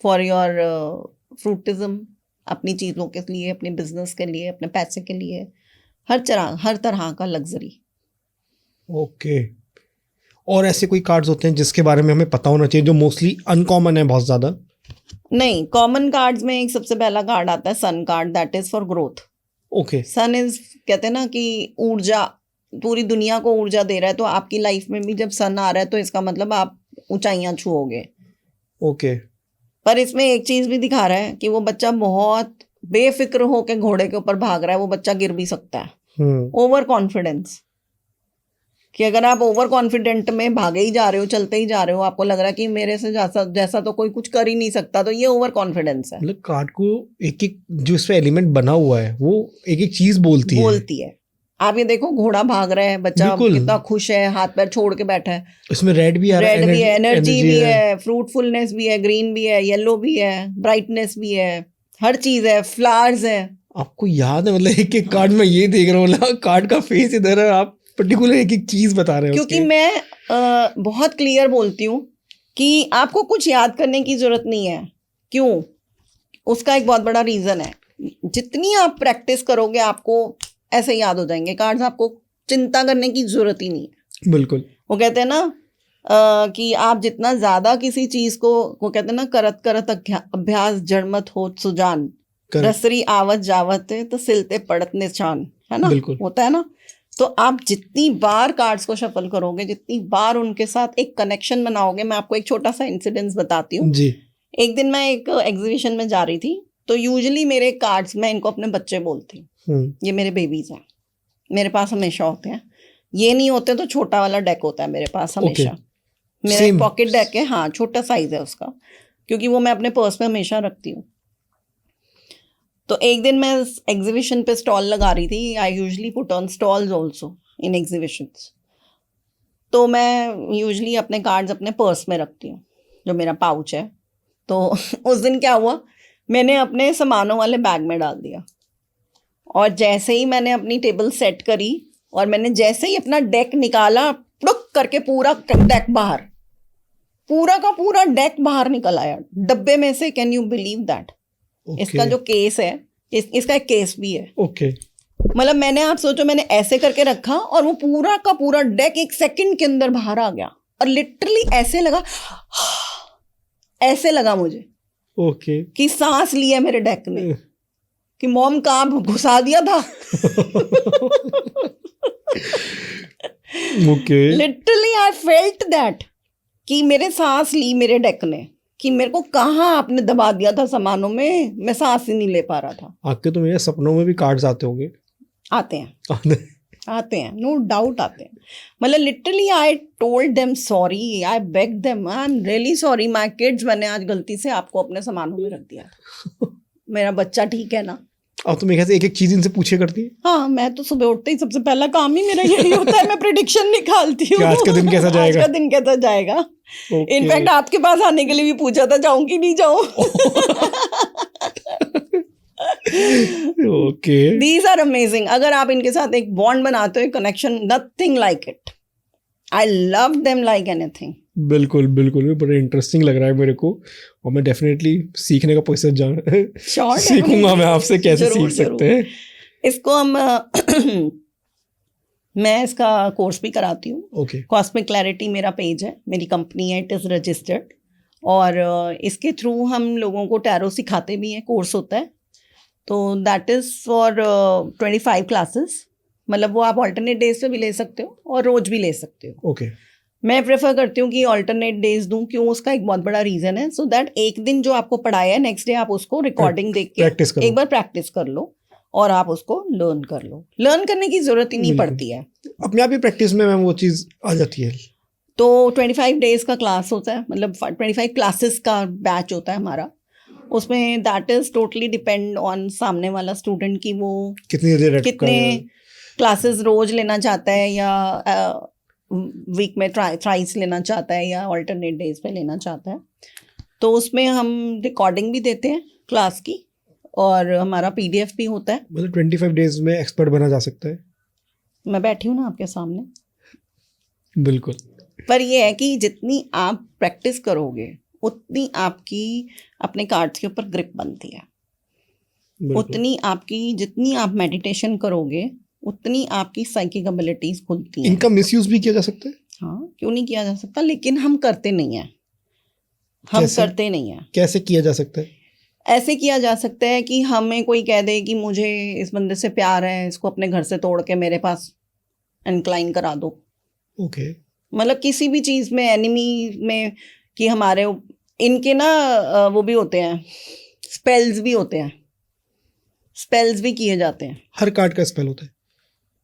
for your fruitism, अपनी चीजों के लिए, अपने बिजनेस के लिए, अपने पैसे के लिए, हर तरह का लग्जरी। ओके। और ऐसे कोई कार्ड्स होते हैं जिसके बारे में हमें पता होना चाहिए, जो मोस्टली अनकॉमन है बहुत ज्यादा? नहीं, कॉमन कार्ड्स में एक सबसे पहला कार्ड आता है sun card, that is for growth. Okay. Sun is, कहते हैं ना कि ऊर्जा, पूरी दुनिया को ऊर्जा दे रहा है। तो आपकी लाइफ में भी जब सन आ रहा है तो इसका मतलब आप ऊंचाइयां छुओगे। ओके। पर इसमें एक चीज भी दिखा रहा है कि वो बच्चा बहुत बेफिक्र होकर घोड़े के ऊपर भाग रहा है, वो बच्चा गिर भी सकता है। ओवर कॉन्फिडेंस, कि अगर आप ओवर कॉन्फिडेंट में भागे ही जा रहे हो, चलते ही जा रहे हो, आपको लग रहा है कि मेरे से जैसा तो कोई कुछ कर ही नहीं सकता, तो ये ओवर कॉन्फिडेंस है। मतलब कार्ड को एक एक जो इसमें एलिमेंट बना हुआ है वो एक एक चीज बोलती है। आप ये देखो, घोड़ा भाग रहा है, बच्चा कितना खुश है, हाथ पैर छोड़ के बैठा है। इसमें रेड भी आ रहा है, रेड भी है, एनर्जी भी है, फ्रूटफुलनेस भी है, ग्रीन भी है, येलो भी है, ब्राइटनेस भी है, हर चीज है, फ्लावर्स है। आपको याद है, मतलब एक एक कार्ड में ये देख रहा हूँ, कार्ड का फेस इधर है, आप पर्टिकुलर एक एक चीज बता रहे हो। क्योंकि मैं बहुत क्लियर बोलती हूँ कि आपको कुछ याद करने की जरूरत नहीं है। क्यों? उसका एक बहुत बड़ा रीजन है। जितनी आप प्रैक्टिस करोगे आपको ऐसे याद हो जाएंगे कार्ड्स, आपको चिंता करने की जरूरत ही नहीं है। बिल्कुल। वो कहते हैं ना कि आप जितना ज्यादा किसी चीज को, वो कहते हैं ना, करत करत अभ्यास जड़मत हो सुजान, रसरी आवत जावत तो सिलते पड़त निशान, है ना? होता है ना? तो आप जितनी बार कार्ड्स को शफल करोगे, जितनी बार उनके साथ एक कनेक्शन बनाओगे। मैं आपको एक छोटा सा इंसिडेंस बताती हूँ जी। एक दिन मैं एक एग्जीबिशन में जा रही थी, तो यूजुअली मेरे कार्ड्स, मैं इनको अपने बच्चे बोलती हूँ, ये मेरे बेबीज हैं, मेरे पास हमेशा होते हैं। ये नहीं होते तो छोटा वाला डेक होता है मेरे पास हमेशा। मेरा पॉकेट डेक है, हाँ, छोटा साइज है उसका, क्योंकि वो मैं अपने पर्स में हमेशा रखती हूँ। तो एक दिन मैं एग्जीबिशन पे स्टॉल लगा रही थी। I usually put on stalls also in exhibitions. तो मैं यूजुअली अपने कार्ड्स अपने पर्स में रखती हूँ, जो मेरा पाउच है। तो उस दिन क्या हुआ, मैंने अपने सामानों वाले बैग में डाल दिया, और जैसे ही मैंने अपनी टेबल सेट करी और मैंने जैसे ही अपना डेक निकाला, प्लुक करके पूरा डेक बाहर, पूरा का पूरा डेक बाहर निकल आया डब्बे में से। Can you believe that? इसका जो केस है, इसका एक केस भी है। मतलब मैंने, आप सोचो, मैंने ऐसे करके रखा और वो पूरा का पूरा डेक 1 सेकंड के अंदर बाहर आ गया और लिटरली ऐसे लगा, ऐसे लगा मुझे ओके कि सांस लिया मेरे डेक ने, कि मॉम कहाँ घुसा दिया था। Okay literally I felt that कि मेरे सांस ली मेरे डेक ने, कि मेरे को कहाँ आपने दबा दिया था सामानों में, मैं सांस ही नहीं ले पा रहा था। आपके तो मेरे सपनों में भी कार्ड्स आते होंगे। आते हैं, नो डाउट आते हैं। मतलब literally I told them sorry, I beg them, I am really sorry my kids, मैंने आज गलती से आपको अपने सामानों में रख दिया था। मेरा बच्चा ठीक है ना? अब तो मेरे ख्याल से एक एक चीज इनसे पूछे करती है। हाँ, मैं तो सुबह उठते ही सबसे पहला काम ही मेरा यही होता है, मैं प्रेडिक्शन निकालती हूँ कि आज का दिन कैसा जाएगा। आज का दिन कैसा जाएगा। Okay. इनफैक्ट आपके पास आने के लिए भी पूछा था, जाऊं कि नहीं जाऊं। Okay these are amazing. अगर आप इनके साथ एक बॉन्ड बनाते हो, connection, nothing like it. I love them like anything. बिल्कुल बिल्कुल, बड़ा इंटरेस्टिंग लग रहा है मेरे को, और मैं डेफिनेटली सीखने का प्रोसेस Sure, सीखूंगा मैं आपसे कैसे जरूर, सीख सकते हैं इसको। हम मैं इसका कोर्स भी कराती हूँ। ओके कॉस्मिक क्लैरिटी मेरा पेज है, मेरी कंपनी है, इट इज़ रजिस्टर्ड। और इसके थ्रू हम लोगों को टैरो सिखाते भी हैं, कोर्स होता है। तो दैट इज़ फॉर 25 क्लासेस। मतलब वो आप ऑल्टरनेट डेज पे भी ले सकते हो और रोज भी ले सकते हो। ओके मैं प्रेफर करती हूँ कि ऑल्टरनेट डेज दूँ। क्यों? उसका एक बहुत बड़ा रीज़न है, सो दैट एक दिन जो आपको पढ़ाया है, नेक्स्ट डे आप उसको रिकॉर्डिंग देख के प्रैक्टिस करो। एक बार प्रैक्टिस कर लो और आप उसको लर्न कर लो। लर्न करने की जरूरत ही नहीं बिल्कुल। पड़ती है। अपने आप ही प्रैक्टिस में मैम वो चीज़ आ जाती है। तो 25 डेज का क्लास होता है, मतलब 25 क्लासेस का बैच होता है हमारा। उसमें that is totally depend on सामने वाला स्टूडेंट की वो कितनी देर कितने क्लासेस रोज लेना चाहता है, या वीक में थ्राइस लेना चाहता है, या ऑल्टरनेट डेज पे लेना चाहता है। तो उसमें हम रिकॉर्डिंग भी देते हैं क्लास की, और हमारा PDF भी होता है। मतलब 25 डेज में एक्सपर्ट बना जा सकता है। मैं बैठी हूँ ना आपके सामने। बिल्कुल। पर ये है कि जितनी आप प्रैक्टिस करोगे उतनी आपकी अपने कार्ड्स के ऊपर ग्रिप बनती है। उतनी आपकी, जितनी आप मेडिटेशन करोगे उतनी आपकी साइकिक एबिलिटीज खुलती हैं। इनका मिसयूज भी किया जा सकता है? हाँ, क्यों नहीं किया जा सकता, लेकिन हम करते नहीं हैं। हम करते नहीं हैं। कैसे किया जा सकता है? ऐसे किया जा सकता है कि हमें कोई कह दे कि मुझे इस बंदे से प्यार है, इसको अपने घर से तोड़ के मेरे पास इंक्लाइन करा दो। ओके। मतलब किसी भी चीज़ में, एनिमी में, कि हमारे इनके ना वो भी होते हैं, स्पेल्स भी होते हैं, स्पेल्स भी किए जाते हैं। हर कार्ड का स्पेल होता है?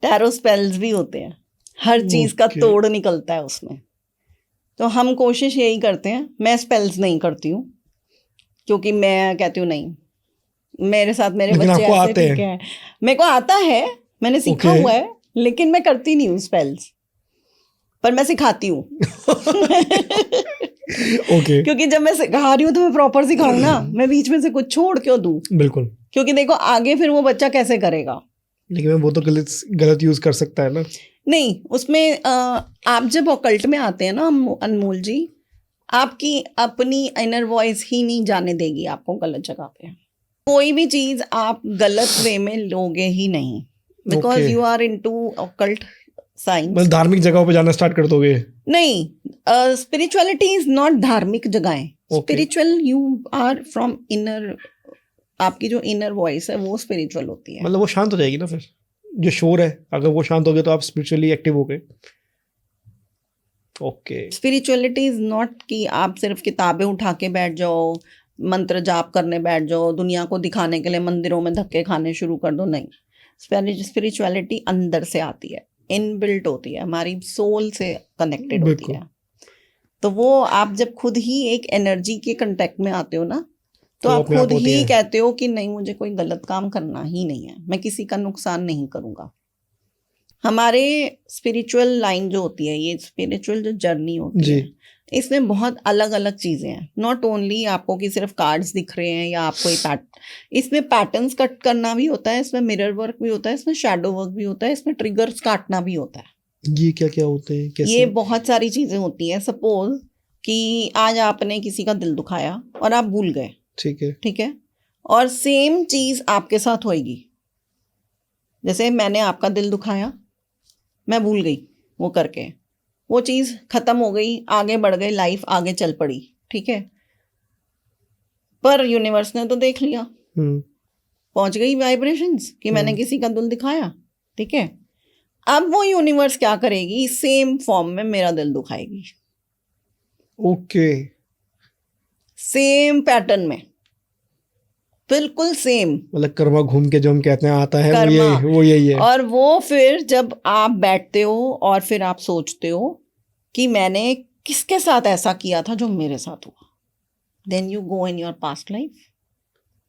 टैरो स्पेल्स भी होते हैं। हर चीज़ का तोड़ निकलता है उसमें। तो हम कोशिश यही करते हैं। मैं स्पेल्स नहीं करती हूँ, क्योंकि मैं कहती हूँ नहीं, मेरे साथ मेरे बच्चे ऐसे ठीक है। मेरे को आता है, मैंने सीखा हुआ है, लेकिन मैं करती नहीं हूँ स्पेल्स, पर मैं सिखाती हूँ। ओके। क्योंकि जब मैं सिखा रही हूँ तो मैं प्रॉपर सिखाऊं ना, मैं बीच में से कुछ छोड़ क्यों दूँ? बिल्कुल। क्योंकि देखो आगे फिर वो बच्चा कैसे करेगा। लेकिन वो तो गलत यूज कर सकता है ना। नहीं, उसमें आप जब ऑकल्ट में आते हैं ना अनमोल जी, आपकी अपनी इनर वॉइस ही नहीं जाने देगी आपको गलत जगह पे। कोई भी चीज आप गलत वे में लोगे ही नहीं, because you are into occult science. मतलब धार्मिक जगहों पे जाना स्टार्ट कर दोगे? नहीं, स्पिरिचुअलिटी इज नॉट धार्मिक जगहें। Spiritual you are from inner, आपकी जो इनर वॉइस है वो स्पिरिचुअल होती है। मतलब वो शांत हो जाएगी ना फिर, जो शोर है, अगर वो शांत हो गए तो आप स्पिरिचुअली एक्टिव हो गए। ओके। स्पिरिचुअलिटी इज नॉट कि आप सिर्फ किताबें उठा के बैठ जाओ, मंत्र जाप करने बैठ जाओ, दुनिया को दिखाने के लिए मंदिरों में धक्के खाने शुरू कर दो। नहीं, स्पिरिचुअलिटी अंदर से आती है, इनबिल्ट होती है, हमारी सोल से कनेक्टेड होती है। तो वो आप जब खुद ही एक एनर्जी के कांटेक्ट में आते हो ना, तो आप खुद ही कहते हो कि नहीं, मुझे कोई गलत काम करना ही नहीं है, मैं किसी का नुकसान नहीं करूँगा। हमारे स्पिरिचुअल लाइन जो होती है, ये स्पिरिचुअल जो जर्नी होती है, इसमें बहुत अलग अलग चीज़ें हैं। नॉट ओनली आपको कि सिर्फ कार्ड्स दिख रहे हैं या आपको इसमें पैटर्न्स कट करना भी होता है, इसमें मिरर वर्क भी होता है, इसमें शैडो वर्क भी होता है, इसमें ट्रिगर्स काटना भी होता है। ये क्या क्या होते हैं, कैसे? ये बहुत सारी चीज़ें होती हैं। सपोज कि आज आपने किसी का दिल दुखाया और आप भूल गए, ठीक है, और सेम चीज़ आपके साथ होएगी। जैसे मैंने आपका दिल दुखाया, मैं भूल गई वो करके, वो चीज़ ख़त्म हो गई, आगे बढ़ गई, लाइफ आगे चल पड़ी, ठीक है। पर यूनिवर्स ने तो देख लिया, पहुंच गई वाइब्रेशंस कि मैंने किसी का दिल दिखाया, ठीक है। अब वो यूनिवर्स क्या करेगी, सेम फॉर्म में मेरा दिल दुखाएगी, ओके, सेम पैटर्न में, बिल्कुल सेम। मतलब कर्मा घूम के जो हम कहते हैं आता है, कर्मा, वो यही है। और वो फिर जब आप बैठते हो और फिर आप सोचते हो कि मैंने किसके साथ ऐसा किया था जो मेरे साथ हुआ, then you go in your past life,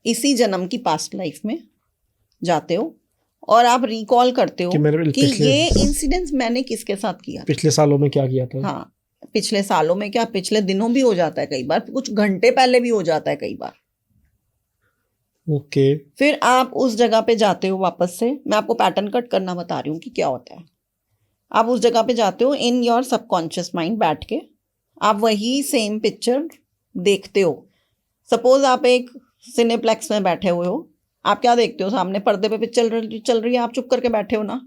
इसी जन्म की पास्ट लाइफ में जाते हो और आप रिकॉल करते हो कि ये इंसिडेंट्स मैंने किसके साथ किया, पिछले सालों में क्या किया था। हाँ, पिछले सालों में क्या, पिछले दिनों भी हो जाता है कई बार, कुछ घंटे पहले भी हो जाता है कई बार। ओके, फिर आप उस जगह पे जाते हो वापस से, मैं आपको पैटर्न कट करना बता रही हूँ कि क्या होता है। आप उस जगह पे जाते हो, इन योर सबकॉन्शियस माइंड बैठ के आप वही सेम पिक्चर देखते हो। सपोज आप एक सिनेप्लेक्स में बैठे हुए हो, आप क्या देखते हो, सामने पर्दे पे पिक्चर चल रही है, आप चुप करके बैठे हो ना।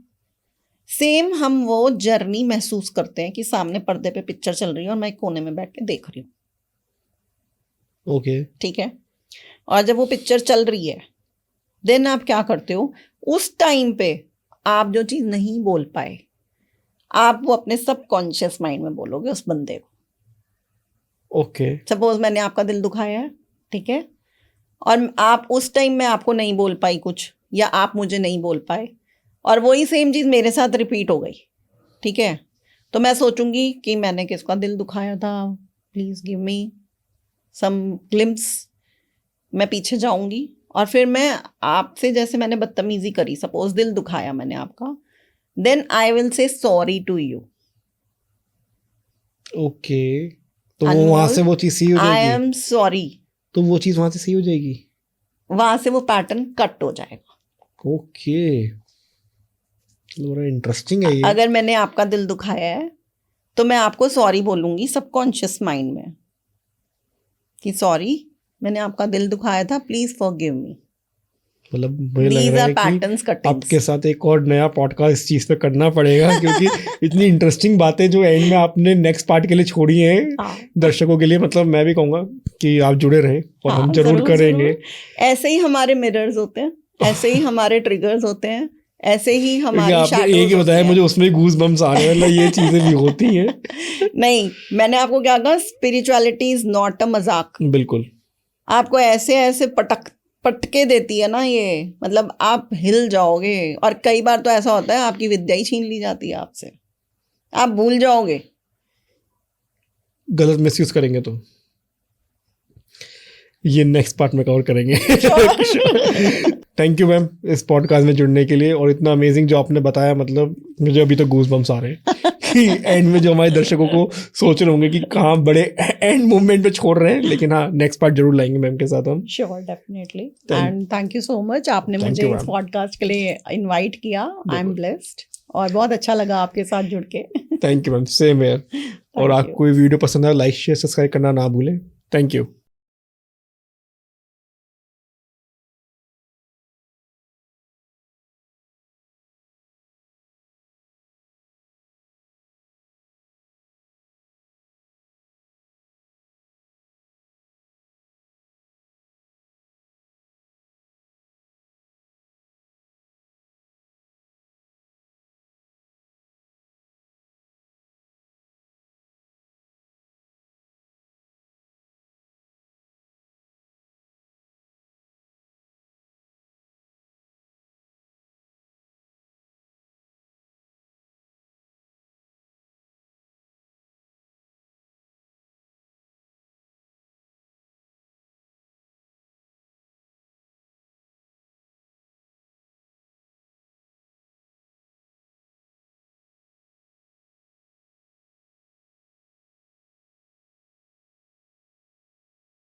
सेम हम वो जर्नी महसूस करते हैं कि सामने पर्दे पे पिक्चर चल रही है और मैं एक कोने में बैठ के देख रही हूँ, ओके, ठीक है। और जब वो पिक्चर चल रही है, देन आप क्या करते हो, उस टाइम पे आप जो चीज़ नहीं बोल पाए, आप वो अपने सबकॉन्शियस माइंड में बोलोगे उस बंदे को। ओके, सपोज मैंने आपका दिल दुखाया है, ठीक है, और आप उस टाइम में आपको नहीं बोल पाई कुछ, या आप मुझे नहीं बोल पाए, और वही सेम चीज़ मेरे साथ रिपीट हो गई, ठीक है। तो मैं सोचूंगी कि मैंने किसका दिल दुखाया था, please give me some glimpse. मैं पीछे जाऊंगी और फिर मैं आपसे, जैसे मैंने बदतमीजी करी, सपोज दिल दुखाया मैंने आपका, then I will say sorry to you. Okay, तो वो वहां से वो चीज सही हो जाएगी, आई एम सॉरी, तो वो चीज वहां से सही हो जाएगी, वहां से वो पैटर्न कट हो जाएगा। ओके, बड़ा इंटरेस्टिंग है ये। अगर मैंने आपका दिल दुखाया है तो मैं आपको सॉरी बोलूंगी सबकॉन्शियस माइंड में कि सॉरी, मैंने आपका दिल दुखाया था, प्लीज फॉरगिव मी। मतलब मुझे लग रहा है कि आपके साथ एक और नया पॉडकास्ट इस चीज पे करना पड़ेगा क्योंकि इतनी इंटरेस्टिंग बातें जो एंड में आपने नेक्स्ट पार्ट के लिए छोड़ी हैं दर्शकों के लिए, मतलब मैं भी कहूंगा कि आप जुड़े रहें और हम जरूर करेंगे। ऐसे ही हमारे मिरर्स होते हैं, ऐसे ही हमारे ट्रिगर्स होते हैं, ऐसे ही हमारी आपने एक ही बताया मुझे, उसमें गूज बम्स आ रहे हैं, मतलब ये चीजें भी होती हैं। नहीं, मैंने आपको क्या कहा, स्पिरिचुअलिटी इज नॉट अ मजाक। बिल्कुल, आपको ऐसे ऐसे पटके देती है ना ये, मतलब आप हिल जाओगे। और कई बार तो ऐसा होता है आपकी विद्या ही छीन ली जाती है आपसे, आप भूल जाओगे, गलत मिसयूज करेंगे तो। ये नेक्स्ट पार्ट में कवर करेंगे। थैंक यू मैम इस पॉडकास्ट में जुड़ने के लिए, और इतना अमेजिंग जो आपने बताया, मतलब मुझे अभी तो गूज बम्स आ रहे हैं कि एंड में जो हमारे दर्शकों को सोच रहे होंगे कि कहाँ बड़े एंड मोमेंट पे छोड़ रहे हैं, लेकिन हाँ नेक्स्ट पार्ट जरूर लाएंगे मैम के साथ हम। Sure, definitely, and thank you so much, आपने मुझे इस पॉडकास्ट के लिए इनवाइट किया। आई एम ब्लेस्ड और बहुत अच्छा लगा आपके साथ जुड़ के। Thank you ma'am, same here. और आपको वीडियो पसंद आया, लाइक शेयर सब्सक्राइब करना ना भूलें। Thank you.